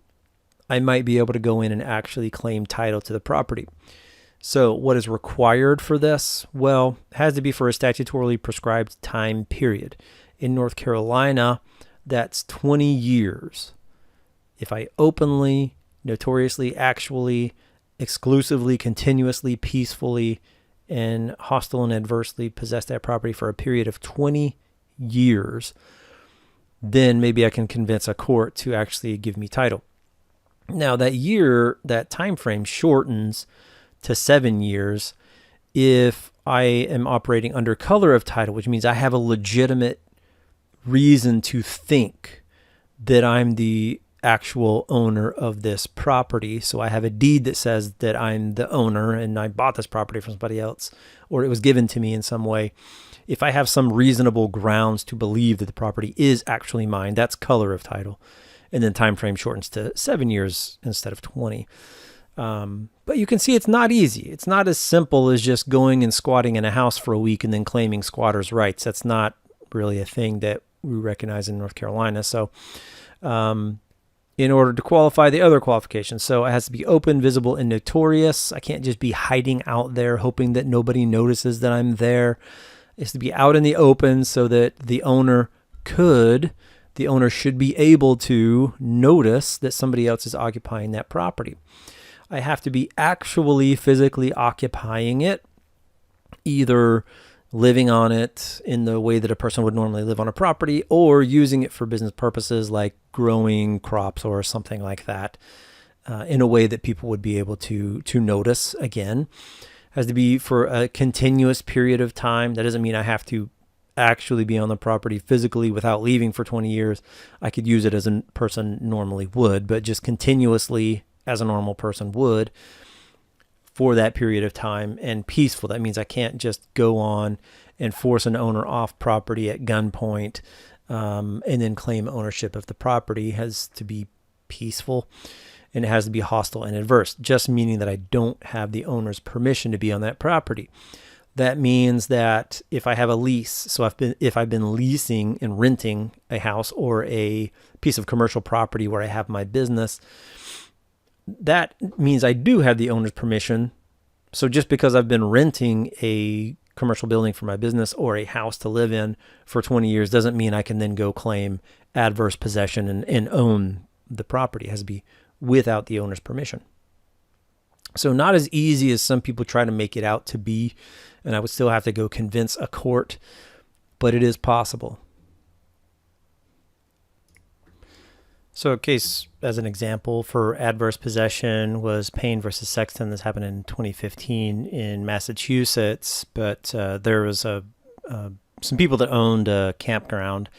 I might be able to go in and actually claim title to the property. So what is required for this? Well, it has to be for a statutorily prescribed time period. In North Carolina, that's 20 years. If I openly, notoriously, actually, exclusively, continuously, peacefully, and hostile and adversely possess that property for a period of 20 years, then maybe I can convince a court to actually give me title. Now that time frame shortens to 7 years if I am operating under color of title, which means I have a legitimate reason to think that I'm the actual owner of this property. So I have a deed that says that I'm the owner and I bought this property from somebody else, or it was given to me in some way. If I have some reasonable grounds to believe that the property is actually mine, that's color of title. And then time frame shortens to 7 years instead of 20. But you can see it's not easy. It's not as simple as just going and squatting in a house for a week and then claiming squatters' rights. That's not really a thing that we recognize in North Carolina. So in order to qualify, the other qualifications. So it has to be open, visible, and notorious. I can't just be hiding out there hoping that nobody notices that I'm there. It has to be out in the open so that the owner should be able to notice that somebody else is occupying that property. I have to be actually physically occupying it, either living on it in the way that a person would normally live on a property, or using it for business purposes like growing crops or something like that, in a way that people would be able to notice. Again, has to be for a continuous period of time. That doesn't mean I have to actually be on the property physically without leaving for 20 years. I could use it as a person normally would, but just continuously as a normal person would for that period of time, and peaceful. That means I can't just go on and force an owner off property at gunpoint, and then claim ownership of the property. It has to be peaceful, and it has to be hostile and adverse, just meaning that I don't have the owner's permission to be on that property. That means that if I have a lease, so if I've been leasing and renting a house or a piece of commercial property where I have my business, that means I do have the owner's permission. So just because I've been renting a commercial building for my business or a house to live in for 20 years doesn't mean I can then go claim adverse possession and own the property. It has to be without the owner's permission. So not as easy as some people try to make it out to be, and I would still have to go convince a court, but it is possible. So a case, as an example, for adverse possession was Payne versus Sexton. This happened in 2015 in Massachusetts, but there was some people that owned a campground,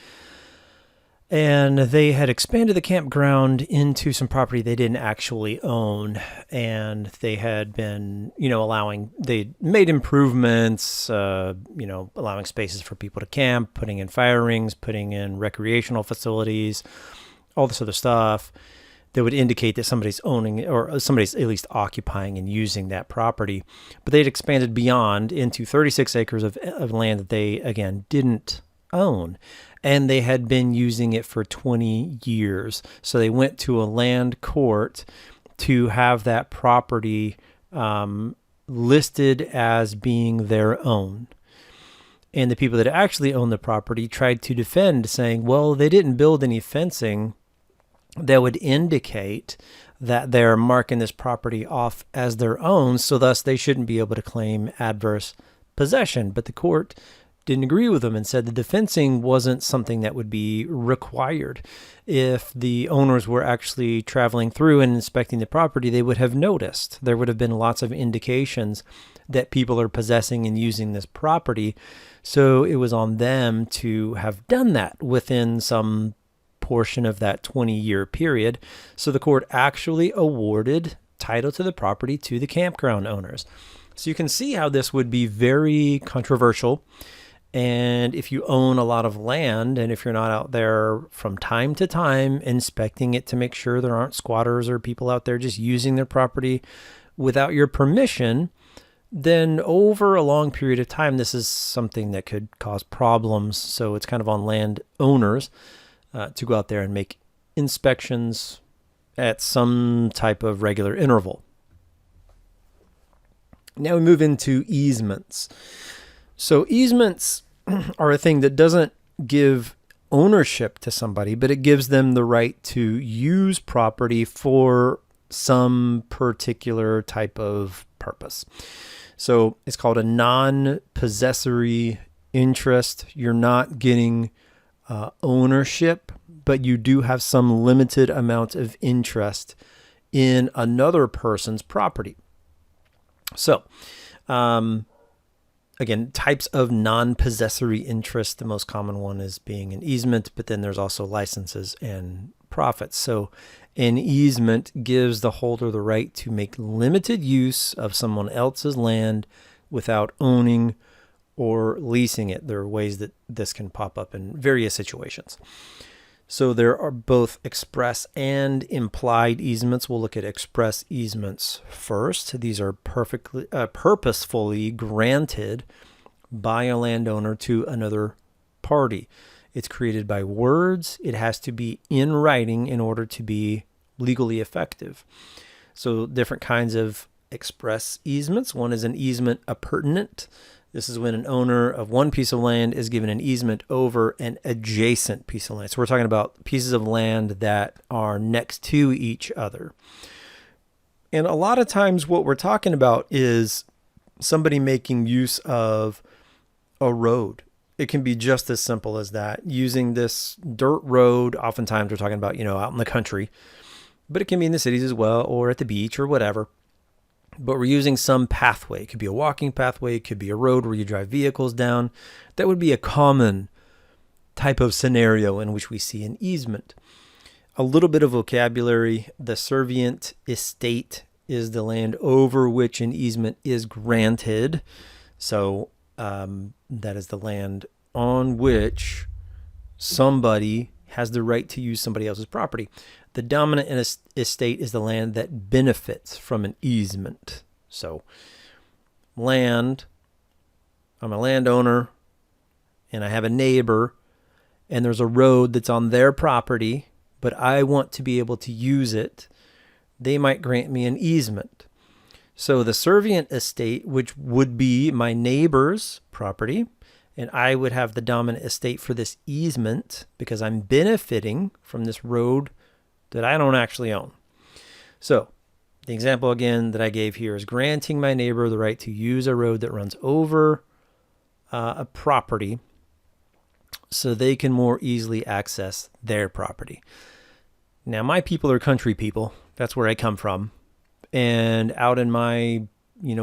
and they had expanded the campground into some property they didn't actually own, and they had been, they made improvements, allowing spaces for people to camp, putting in fire rings, putting in recreational facilities, all this other stuff that would indicate that somebody's owning or somebody's at least occupying and using that property. But they'd expanded beyond into 36 acres of land that they, again, didn't own. And they had been using it for 20 years. So they went to a land court to have that property listed as being their own. And the people that actually owned the property tried to defend, saying, well, they didn't build any fencing that would indicate that they're marking this property off as their own, so thus they shouldn't be able to claim adverse possession. But the court didn't agree with them and said the fencing wasn't something that would be required. If the owners were actually traveling through and inspecting the property, they would have noticed. There would have been lots of indications that people are possessing and using this property. So it was on them to have done that within some portion of that 20-year period. So the court actually awarded title to the property to the campground owners. So you can see how this would be very controversial. And if you own a lot of land, and if you're not out there from time to time inspecting it to make sure there aren't squatters or people out there just using their property without your permission, then over a long period of time, this is something that could cause problems. So it's kind of on land owners to go out there and make inspections at some type of regular interval. Now we move into easements. So easements are a thing that doesn't give ownership to somebody, but it gives them the right to use property for some particular type of purpose. So it's called a non-possessory interest. You're not getting ownership, but you do have some limited amount of interest in another person's property. So, again, types of non-possessory interest. The most common one is being an easement, but then there's also licenses and profits. So an easement gives the holder the right to make limited use of someone else's land without owning or leasing it. There are ways that this can pop up in various situations. So there are both express and implied easements. We'll look at express easements first. These are purposefully granted by a landowner to another party. It's created by words. It has to be in writing in order to be legally effective. So different kinds of express easements. One is an easement appurtenant. This is when an owner of one piece of land is given an easement over an adjacent piece of land. So we're talking about pieces of land that are next to each other. And a lot of times what we're talking about is somebody making use of a road. It can be just as simple as that. Using this dirt road, oftentimes we're talking about, out in the country, but it can be in the cities as well, or at the beach or whatever. But we're using some pathway. It could be a walking pathway. It could be a road where you drive vehicles down. That would be a common type of scenario in which we see an easement. A little bit of vocabulary. The servient estate is the land over which an easement is granted. So that is the land on which somebody has the right to use somebody else's property. The dominant estate is the land that benefits from an easement. So land, I'm a landowner and I have a neighbor and there's a road that's on their property, but I want to be able to use it. They might grant me an easement. So the servient estate, which would be my neighbor's property, and I would have the dominant estate for this easement because I'm benefiting from this road that I don't actually own. So the example again that I gave here is granting my neighbor the right to use a road that runs over a property so they can more easily access their property. Now, my people are country people. That's where I come from. And out in my,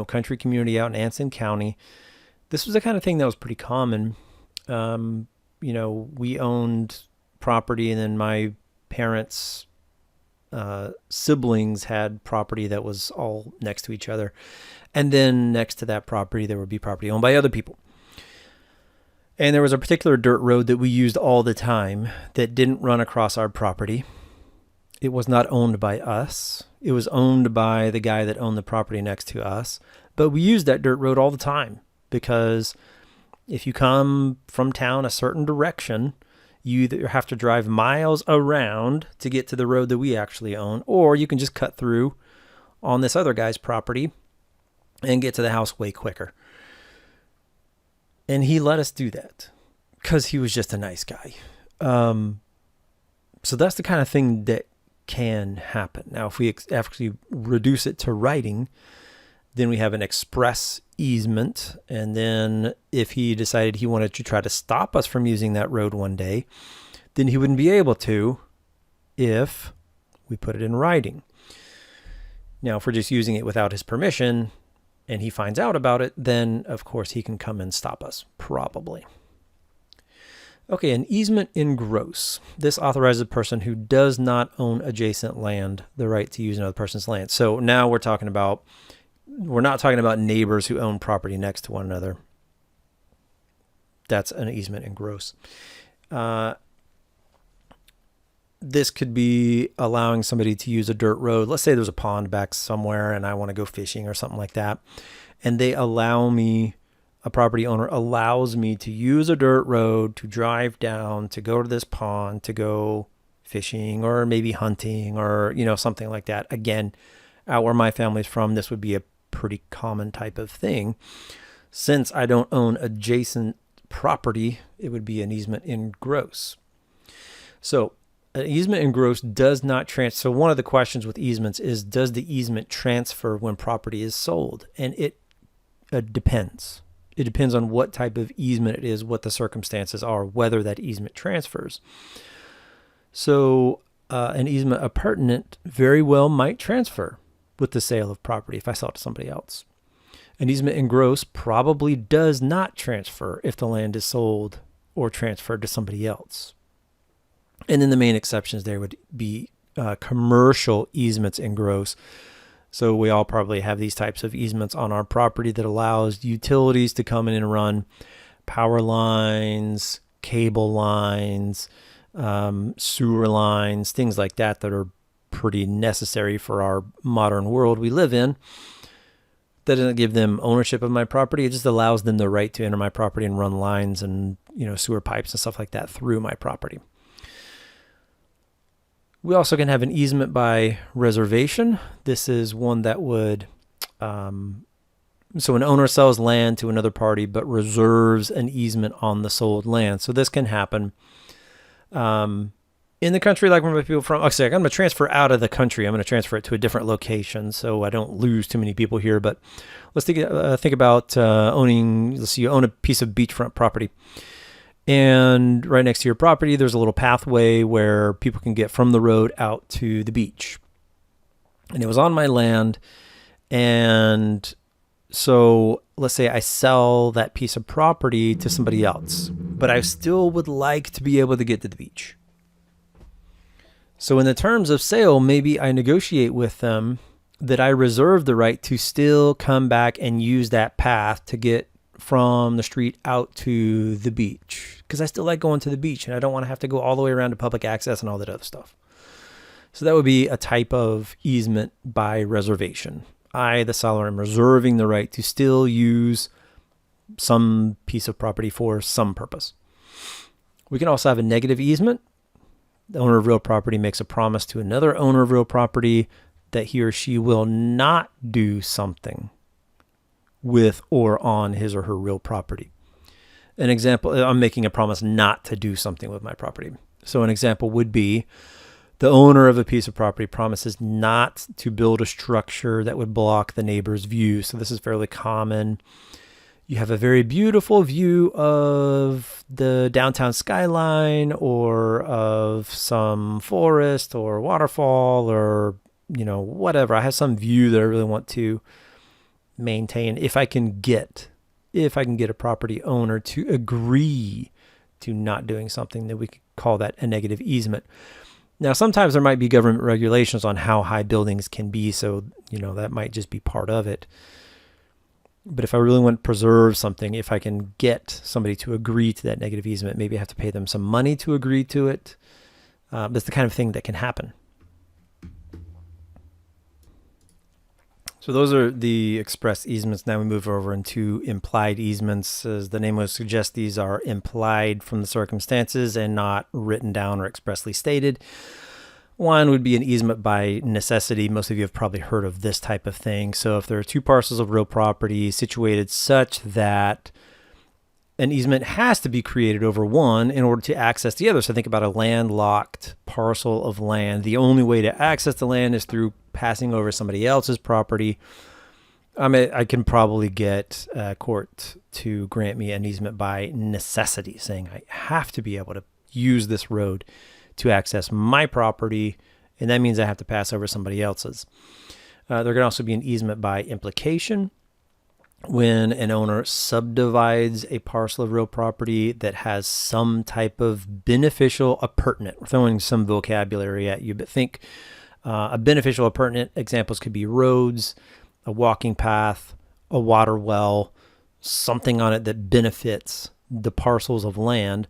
country community out in Anson County, this was the kind of thing that was pretty common. We owned property and then my parents' siblings had property that was all next to each other. And then next to that property, there would be property owned by other people. And there was a particular dirt road that we used all the time that didn't run across our property. It was not owned by us. It was owned by the guy that owned the property next to us. But we used that dirt road all the time because if you come from town a certain direction, you either have to drive miles around to get to the road that we actually own, or you can just cut through on this other guy's property and get to the house way quicker. And he let us do that because he was just a nice guy. So that's the kind of thing that can happen. Now, if we actually reduce it to writing, then we have an express easement. And then if he decided he wanted to try to stop us from using that road one day, then he wouldn't be able to if we put it in writing. Now, if we're just using it without his permission and he finds out about it, then of course he can come and stop us, probably. Okay, an easement in gross. This authorizes a person who does not own adjacent land the right to use another person's land. So now we're not talking about neighbors who own property next to one another. That's an easement in gross. This could be allowing somebody to use a dirt road. Let's say there's a pond back somewhere and I want to go fishing or something like that. And a property owner allows me to use a dirt road to drive down, to go to this pond, to go fishing or maybe hunting or, something like that. Again, out where my family's from, this would be a pretty common type of thing. Since I don't own adjacent property, it would be an easement in gross. So an easement in gross does not transfer. So one of the questions with easements is, does the easement transfer when property is sold? And it depends. It depends on what type of easement it is, what the circumstances are, whether that easement transfers. So an easement appurtenant very well might transfer with the sale of property if I sell it to somebody else. An easement in gross probably does not transfer if the land is sold or transferred to somebody else. And then the main exceptions there would be commercial easements and gross. So we all probably have these types of easements on our property that allows utilities to come in and run power lines, cable lines, sewer lines, things like that are pretty necessary for our modern world we live in. That doesn't give them ownership of my property. It just allows them the right to enter my property and run lines and, sewer pipes and stuff like that through my property. We also can have an easement by reservation. This is one that would, so an owner sells land to another party but reserves an easement on the sold land. So this can happen in the country, like where my people from. Actually, I'm going to transfer out of the country. I'm going to transfer it to a different location so I don't lose too many people here. But let's think about owning. Let's say you own a piece of beachfront property. And right next to your property, there's a little pathway where people can get from the road out to the beach. And it was on my land. And so let's say I sell that piece of property to somebody else, but I still would like to be able to get to the beach. So in the terms of sale, maybe I negotiate with them that I reserve the right to still come back and use that path to get from the street out to the beach, because I still like going to the beach and I don't want to have to go all the way around to public access and all that other stuff. So that would be a type of easement by reservation. I, the seller, am reserving the right to still use some piece of property for some purpose. We can also have a negative easement. The owner of real property makes a promise to another owner of real property that he or she will not do something with or on his or her real property. An example, I'm making a promise not to do something with my property. So an example would be the owner of a piece of property promises not to build a structure that would block the neighbor's view. So this is fairly common. You have a very beautiful view of the downtown skyline or of some forest or waterfall or, whatever. I have some view that I really want to maintain. If I can get a property owner to agree to not doing something, then we could call that a negative easement. Now, sometimes there might be government regulations on how high buildings can be, so that might just be part of it. But if I really want to preserve something, if I can get somebody to agree to that negative easement, maybe I have to pay them some money to agree to it. That's the kind of thing that can happen. So those are the express easements. Now we move over into implied easements. As the name would suggest, these are implied from the circumstances and not written down or expressly stated. One would be an easement by necessity. Most of you have probably heard of this type of thing. So if there are two parcels of real property situated such that an easement has to be created over one in order to access the other. So think about a landlocked parcel of land. The only way to access the land is through passing over somebody else's property. I can probably get a court to grant me an easement by necessity, saying I have to be able to use this road to access my property, and that means I have to pass over somebody else's. There can also be an easement by implication, when an owner subdivides a parcel of real property that has some type of beneficial appurtenant. We're throwing some vocabulary at you, but think a beneficial appurtenant examples could be roads, a walking path, a water well, something on it that benefits the parcels of land.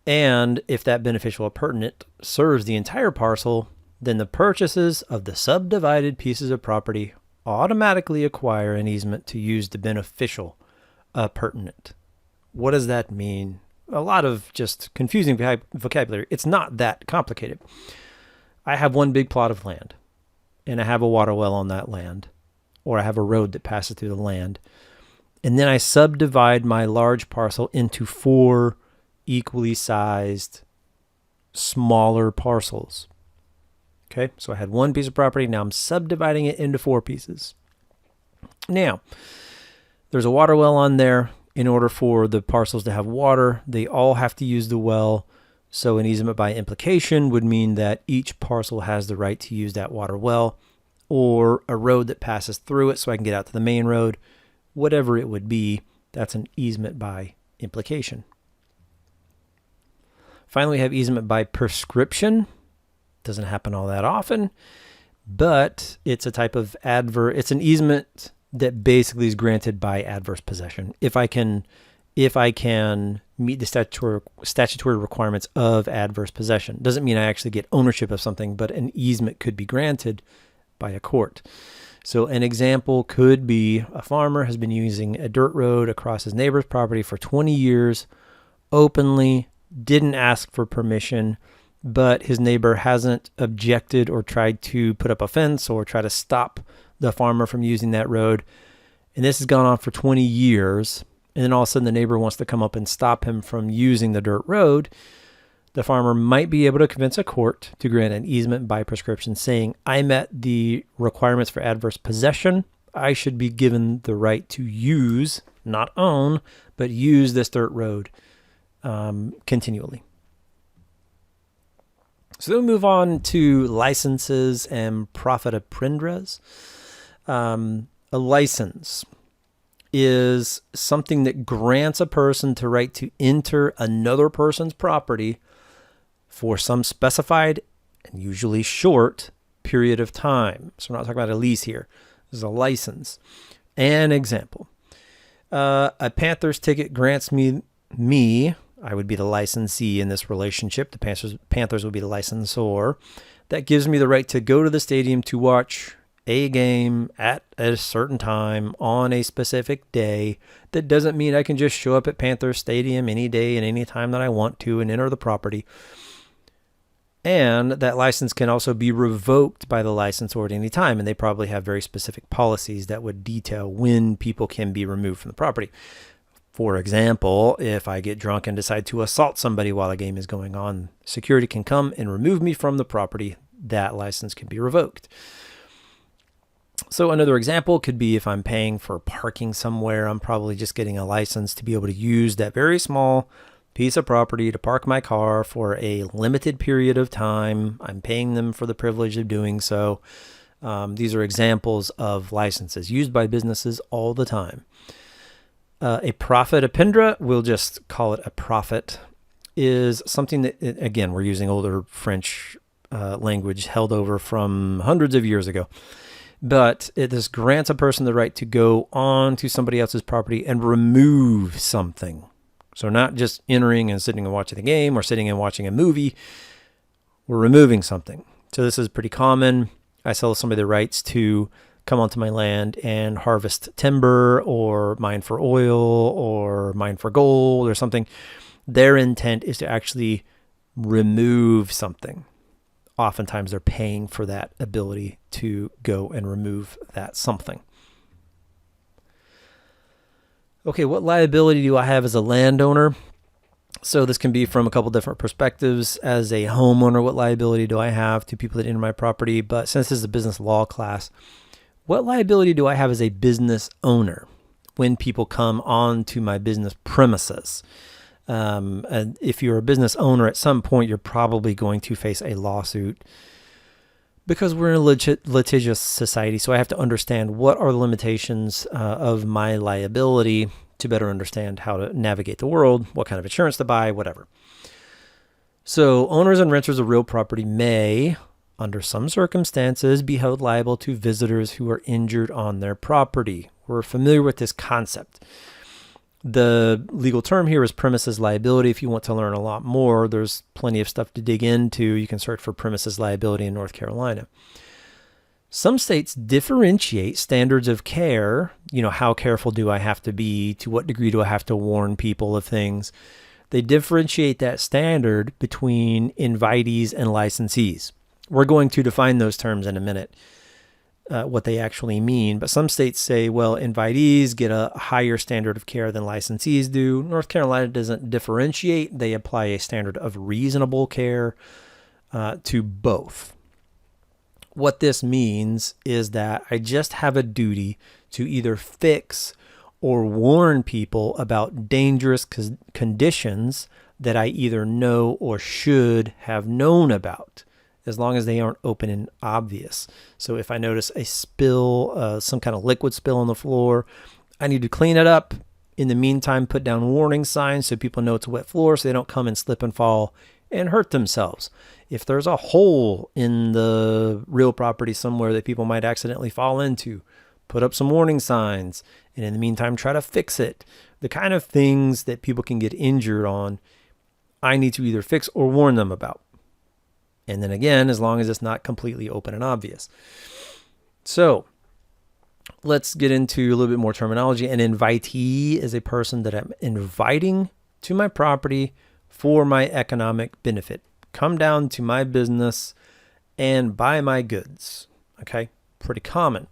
And if that beneficial appurtenant serves the entire parcel, then the purchases of the subdivided pieces of property automatically acquire an easement to use the beneficial appurtenant. What does that mean? A lot of just confusing vocabulary. It's not that complicated. I have one big plot of land, and I have a water well on that land, or I have a road that passes through the land, and then I subdivide my large parcel into 4 equally sized smaller parcels. Okay, so I had one piece of property. Now I'm subdividing it into 4 pieces. Now, there's a water well on there. In order for the parcels to have water, they all have to use the well. So an easement by implication would mean that each parcel has the right to use that water well, or a road that passes through it so I can get out to the main road. Whatever it would be, that's an easement by implication. Finally, we have easement by prescription. Doesn't happen all that often, but it's a type of it's an easement that basically is granted by adverse possession. If I can meet the statutory requirements of adverse possession. Doesn't mean I actually get ownership of something, but an easement could be granted by a court. So an example could be a farmer has been using a dirt road across his neighbor's property for 20 years, openly, didn't ask for permission, but his neighbor hasn't objected or tried to put up a fence or try to stop the farmer from using that road. And this has gone on for 20 years. And then all of a sudden the neighbor wants to come up and stop him from using the dirt road. The farmer might be able to convince a court to grant an easement by prescription saying, I met the requirements for adverse possession. I should be given the right to use, not own, but use this dirt road continually. So then we move on to licenses and profit aprendas. A license is something that grants a person the right to enter another person's property for some specified and usually short period of time. So we're not talking about a lease here. This is a license. An example. A Panthers ticket grants me, I would be the licensee in this relationship. The Panthers would be the licensor. That gives me the right to go to the stadium to watch a game at a certain time on a specific day. That doesn't mean I can just show up at Panthers Stadium any day and any time that I want to and enter the property. And that license can also be revoked by the licensor at any time. And they probably have very specific policies that would detail when people can be removed from the property. For example, if I get drunk and decide to assault somebody while a game is going on, security can come and remove me from the property. That license can be revoked. So another example could be if I'm paying for parking somewhere, I'm probably just getting a license to be able to use that very small piece of property to park my car for a limited period of time. I'm paying them for the privilege of doing so. These are examples of licenses used by businesses all the time. A profit apprenda, we'll just call it a profit, is something that, again, we're using older French language held over from hundreds of years ago. But this grants a person the right to go on to somebody else's property and remove something. So not just entering and sitting and watching the game or sitting and watching a movie. We're removing something. So this is pretty common. I sell somebody the rights to come onto my land and harvest timber or mine for oil or mine for gold or something. Their intent is to actually remove something. Oftentimes they're paying for that ability to go and remove that something. Okay, what liability do I have as a landowner? So this can be from a couple different perspectives. As a homeowner, what liability do I have to people that enter my property? But since this is a business law class, what liability do I have as a business owner when people come onto my business premises? And if you're a business owner, at some point, you're probably going to face a lawsuit because we're in a litigious society. So I have to understand what are the limitations of my liability to better understand how to navigate the world, what kind of insurance to buy, whatever. So owners and renters of real property may, under some circumstances, be held liable to visitors who are injured on their property. We're familiar with this concept. The legal term here is premises liability. If you want to learn a lot more, there's plenty of stuff to dig into. You can search for premises liability in North Carolina. Some states differentiate standards of care. You know, how careful do I have to be? To what degree do I have to warn people of things? They differentiate that standard between invitees and licensees. We're going to define those terms in a minute. What they actually mean. But some states say, well, invitees get a higher standard of care than licensees do. North Carolina doesn't differentiate. They apply a standard of reasonable care to both. What this means is that I just have a duty to either fix or warn people about dangerous conditions that I either know or should have known about, as long as they aren't open and obvious. So if I notice a spill, some kind of liquid spill on the floor, I need to clean it up. In the meantime, put down warning signs so people know it's a wet floor so they don't come and slip and fall and hurt themselves. If there's a hole in the real property somewhere that people might accidentally fall into, put up some warning signs, and in the meantime, try to fix it. The kind of things that people can get injured on, I need to either fix or warn them about. And then again, as long as it's not completely open and obvious. So let's get into a little bit more terminology. An invitee is a person that I'm inviting to my property for my economic benefit. Come down to my business and buy my goods. Okay, pretty common.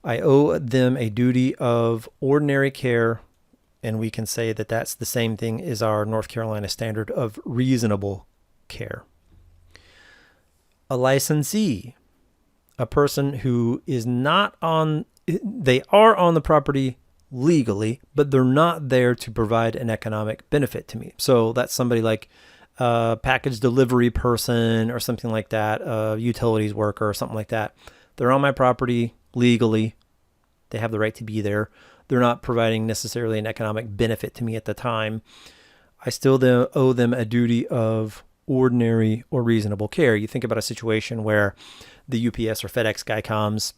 I owe them a duty of ordinary care, and we can say that that's the same thing as our North Carolina standard of reasonable care. A licensee, a person who is not on, they are on the property legally, but they're not there to provide an economic benefit to me. So that's somebody like a package delivery person or something like that, a utilities worker or something like that. They're on my property legally. They have the right to be there. They're not providing necessarily an economic benefit to me at the time. I still owe them a duty of ordinary or reasonable care. You think about a situation where the UPS or FedEx guy comes,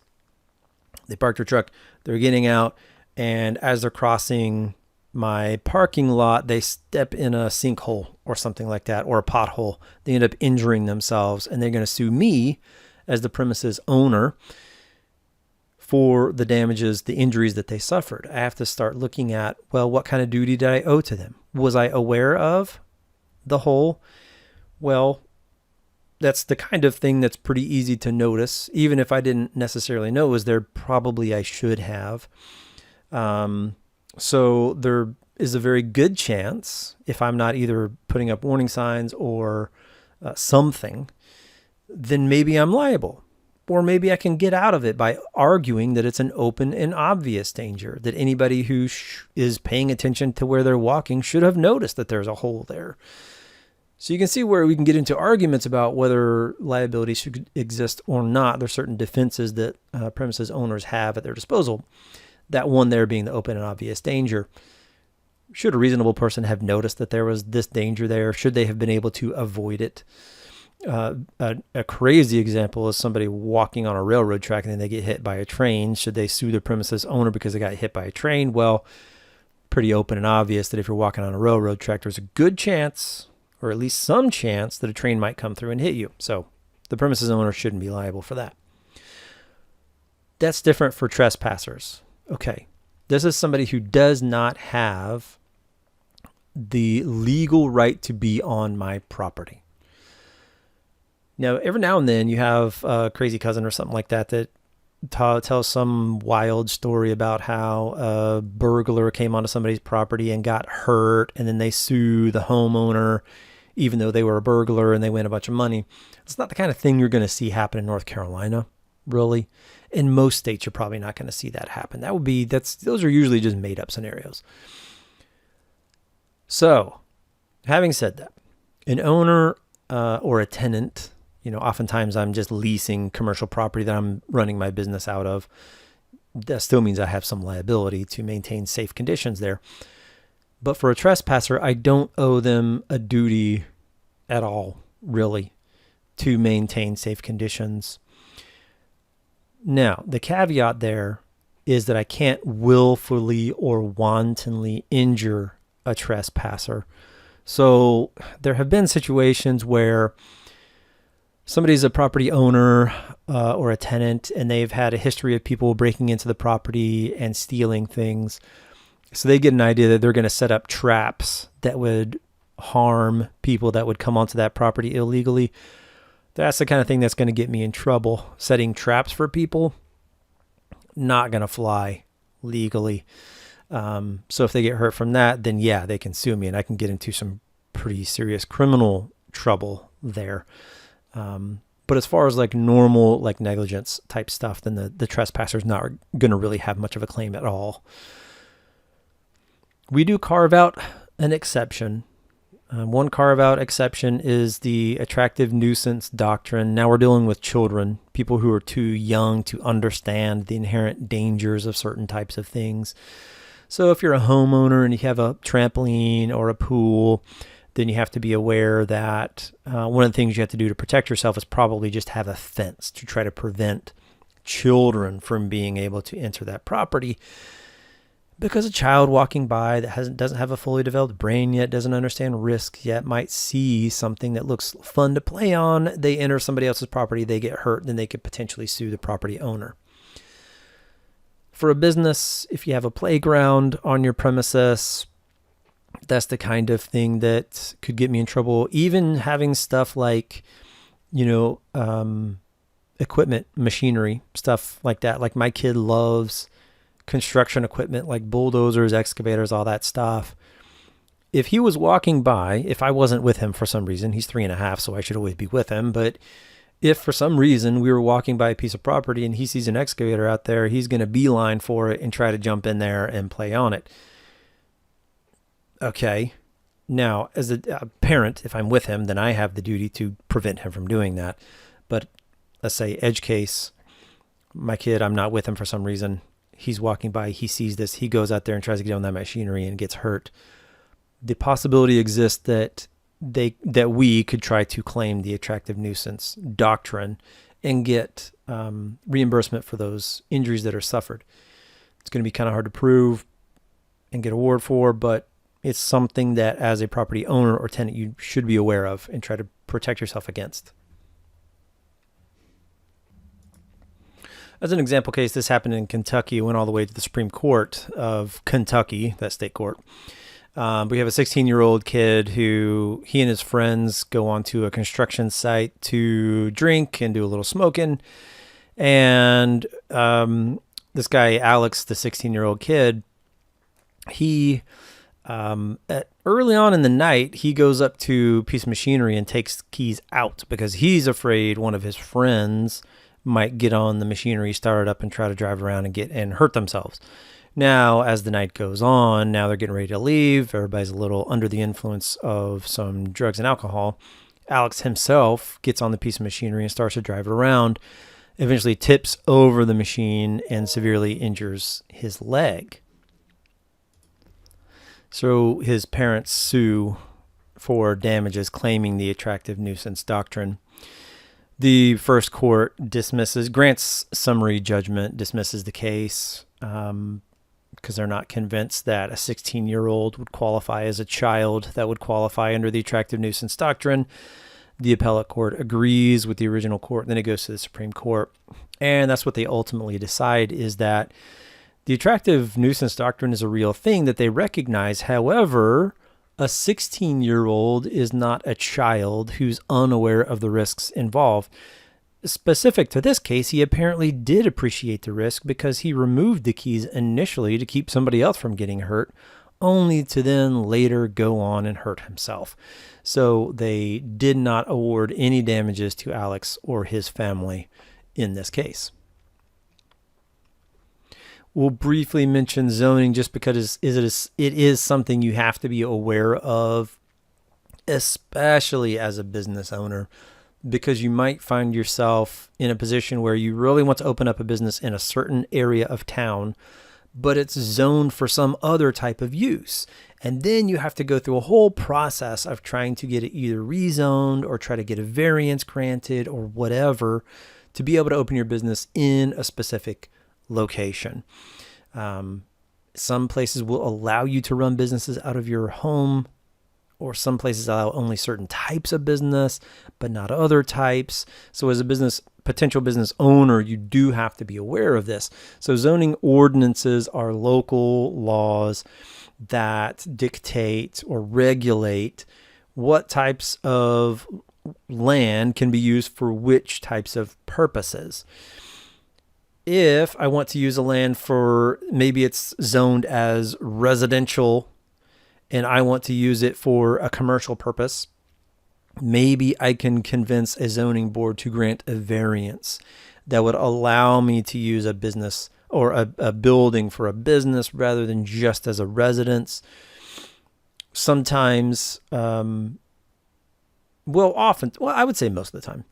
they park their truck, they're getting out, and as they're crossing my parking lot, they step in a sinkhole or something like that, or a pothole. They end up injuring themselves, and they're going to sue me as the premises owner for the damages, the injuries that they suffered. I have to start looking at, well, what kind of duty did I owe to them? Was I aware of the hole? Well, that's the kind of thing that's pretty easy to notice. Even if I didn't necessarily know it was there, probably I should have. So there is a very good chance, if I'm not either putting up warning signs or something, then maybe I'm liable. Or maybe I can get out of it by arguing that it's an open and obvious danger, that anybody who is paying attention to where they're walking should have noticed that there's a hole there. So you can see where we can get into arguments about whether liability should exist or not. There's certain defenses that premises owners have at their disposal. That one there being the open and obvious danger. Should a reasonable person have noticed that there was this danger there? Should they have been able to avoid it? A crazy example is somebody walking on a railroad track and then they get hit by a train. Should they sue the premises owner because they got hit by a train? Well, pretty open and obvious that if you're walking on a railroad track, there's a good chance, or at least some chance, that a train might come through and hit you. So the premises owner shouldn't be liable for that. That's different for trespassers. Okay, this is somebody who does not have the legal right to be on my property. Now, every now and then you have a crazy cousin or something like that that tells some wild story about how a burglar came onto somebody's property and got hurt, and then they sue the homeowner even though they were a burglar and they win a bunch of money. It's not the kind of thing you're going to see happen in North Carolina, really. In most states, you're probably not going to see that happen. Those are usually just made up scenarios. So, having said that, an owner or a tenant, oftentimes I'm just leasing commercial property that I'm running my business out of. That still means I have some liability to maintain safe conditions there. But for a trespasser, I don't owe them a duty at all, really, to maintain safe conditions. Now, the caveat there is that I can't willfully or wantonly injure a trespasser. So there have been situations where somebody's a property owner or a tenant, and they've had a history of people breaking into the property and stealing things. So they get an idea that they're going to set up traps that would harm people that would come onto that property illegally. That's the kind of thing that's going to get me in trouble. Setting traps for people, not going to fly legally. So if they get hurt from that, then yeah, they can sue me and I can get into some pretty serious criminal trouble there. But as far as like normal, like negligence type stuff, then the trespasser's not going to really have much of a claim at all. We do carve out an exception. One carve-out exception is the attractive nuisance doctrine. Now we're dealing with children, people who are too young to understand the inherent dangers of certain types of things. So if you're a homeowner and you have a trampoline or a pool then you have to be aware that one of the things you have to do to protect yourself is probably just have a fence to try to prevent children from being able to enter that property. Because a child walking by that doesn't have a fully developed brain yet, doesn't understand risk yet, might see something that looks fun to play on. They enter somebody else's property, they get hurt, then they could potentially sue the property owner. For a business, if you have a playground on your premises, that's the kind of thing that could get me in trouble. Even having stuff like, equipment, machinery, stuff like that. Like my kid loves construction equipment like bulldozers, excavators, all that stuff. If he was walking by, if I wasn't with him for some reason, he's 3.5, so I should always be with him. But if for some reason we were walking by a piece of property and he sees an excavator out there, he's going to beeline for it and try to jump in there and play on it. Okay. Now, as a parent, if I'm with him, then I have the duty to prevent him from doing that. But let's say edge case, my kid, I'm not with him for some reason. He's walking by, he sees this, he goes out there and tries to get on that machinery and gets hurt. The possibility exists that we could try to claim the attractive nuisance doctrine and get reimbursement for those injuries that are suffered. It's going to be kind of hard to prove and get award for, but it's something that as a property owner or tenant you should be aware of and try to protect yourself against. As an example case, this happened in Kentucky, went all the way to the Supreme Court of Kentucky, that state court. We have a 16-year-old kid who he and his friends go onto a construction site to drink and do a little smoking. And this guy, Alex, the 16-year-old kid, he, early on in the night, he goes up to a piece of machinery and takes keys out because he's afraid one of his friends might get on the machinery, start it up, and try to drive around and hurt themselves. Now, as the night goes on, now they're getting ready to leave. Everybody's a little under the influence of some drugs and alcohol. Alex himself gets on the piece of machinery and starts to drive it around, eventually tips over the machine and severely injures his leg. So his parents sue for damages, claiming the attractive nuisance doctrine. The first court grants summary judgment, dismisses the case because they're not convinced that a 16-year-old would qualify as a child that would qualify under the attractive nuisance doctrine. The appellate court agrees with the original court, and then it goes to the Supreme Court. And that's what they ultimately decide, is that the attractive nuisance doctrine is a real thing that they recognize. However, a 16-year-old is not a child who's unaware of the risks involved. Specific to this case, he apparently did appreciate the risk because he removed the keys initially to keep somebody else from getting hurt, only to then later go on and hurt himself. So they did not award any damages to Alex or his family in this case. We'll briefly mention zoning just because it is something you have to be aware of, especially as a business owner, because you might find yourself in a position where you really want to open up a business in a certain area of town, but it's zoned for some other type of use. And then you have to go through a whole process of trying to get it either rezoned or try to get a variance granted or whatever to be able to open your business in a specific location. Some places will allow you to run businesses out of your home, or some places allow only certain types of business, but not other types. So as a potential business owner, you do have to be aware of this. So zoning ordinances are local laws that dictate or regulate what types of land can be used for which types of purposes. If I want to use a land for, maybe it's zoned as residential and I want to use it for a commercial purpose, maybe I can convince a zoning board to grant a variance that would allow me to use a business or a building for a business rather than just as a residence. Sometimes, I would say most of the time.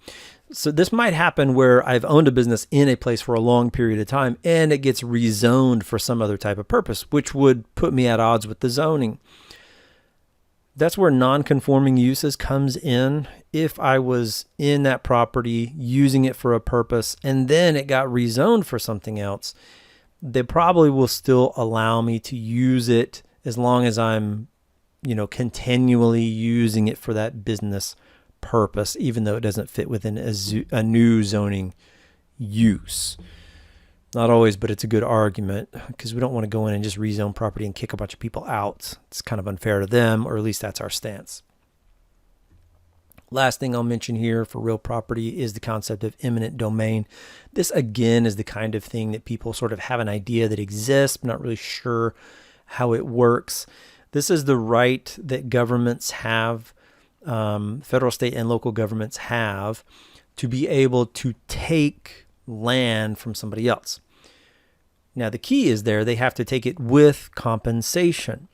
So this might happen where I've owned a business in a place for a long period of time and it gets rezoned for some other type of purpose, which would put me at odds with the zoning. That's where non-conforming uses comes in. If I was in that property using it for a purpose and then it got rezoned for something else, they probably will still allow me to use it as long as I'm, continually using it for that business purpose, even though it doesn't fit within a new zoning use. Not always, but it's a good argument because we don't want to go in and just rezone property and kick a bunch of people out. It's kind of unfair to them, or at least that's our stance. Last thing I'll mention here for real property is the concept of eminent domain. This, again, is the kind of thing that people sort of have an idea that exists, but not really sure how it works. This is the right that governments have, federal, state, and local governments have, to be able to take land from somebody else. Now, the key is they have to take it with compensation.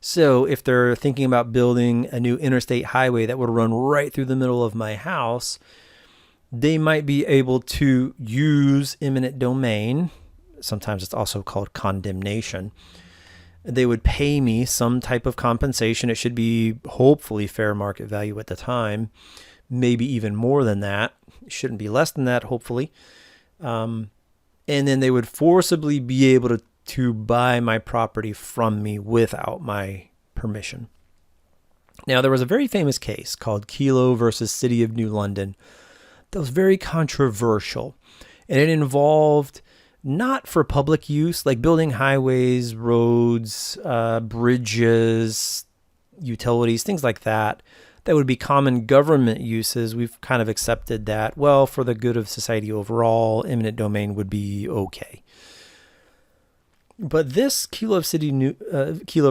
So if they're thinking about building a new interstate highway that would run right through the middle of my house, they might be able to use eminent domain. Sometimes it's also called condemnation. They would pay me some type of compensation. It should be hopefully fair market value at the time, maybe even more than that. It shouldn't be less than that, hopefully. And then they would forcibly be able to buy my property from me without my permission. Now, there was a very famous case called Kelo versus City of New London that was very controversial, and it involved not for public use, like building highways, roads, bridges, utilities, things like that. That would be common government uses. We've kind of accepted that, well, for the good of society overall, eminent domain would be okay. But this Kelo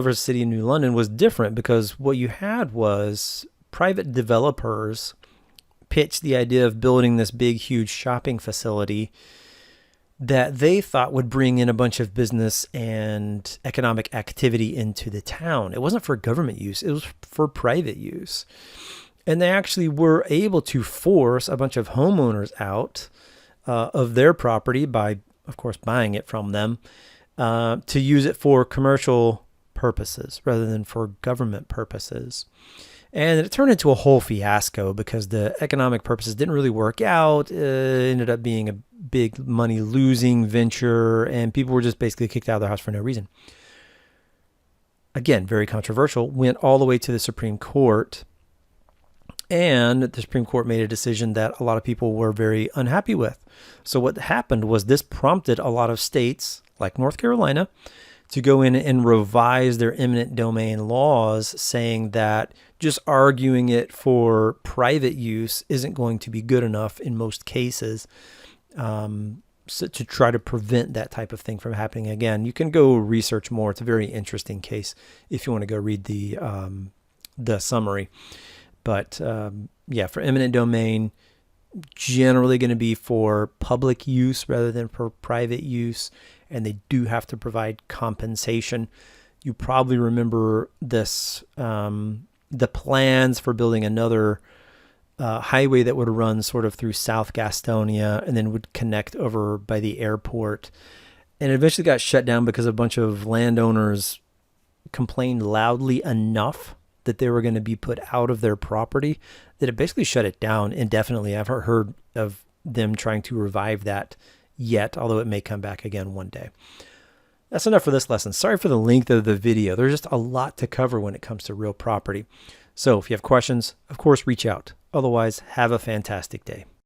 versus City of New London was different because what you had was private developers pitched the idea of building this big, huge shopping facility that they thought would bring in a bunch of business and economic activity into the town. It wasn't for government use. It was for private use. And they actually were able to force a bunch of homeowners out of their property by, of course, buying it from them to use it for commercial purposes rather than for government purposes. And it turned into a whole fiasco because the economic purposes didn't really work out. It ended up being a big money losing venture, and people were just basically kicked out of their house for no reason. Again, very controversial, went all the way to the Supreme Court, and the Supreme Court made a decision that a lot of people were very unhappy with. So what happened was this prompted a lot of states, like North Carolina, to go in and revise their eminent domain laws, saying that just arguing it for private use isn't going to be good enough in most cases, so to try to prevent that type of thing from happening again. You can go research more. It's a very interesting case if you want to go read the summary. But for eminent domain, generally going to be for public use rather than for private use, and they do have to provide compensation. You probably remember this, the plans for building another highway that would run sort of through South Gastonia and then would connect over by the airport. And it eventually got shut down because a bunch of landowners complained loudly enough that they were going to be put out of their property that it basically shut it down indefinitely. I've heard of them trying to revive that yet, although it may come back again one day. That's enough for this lesson. Sorry for the length of the video. There's just a lot to cover when it comes to real property. So if you have questions, of course, reach out. Otherwise, have a fantastic day.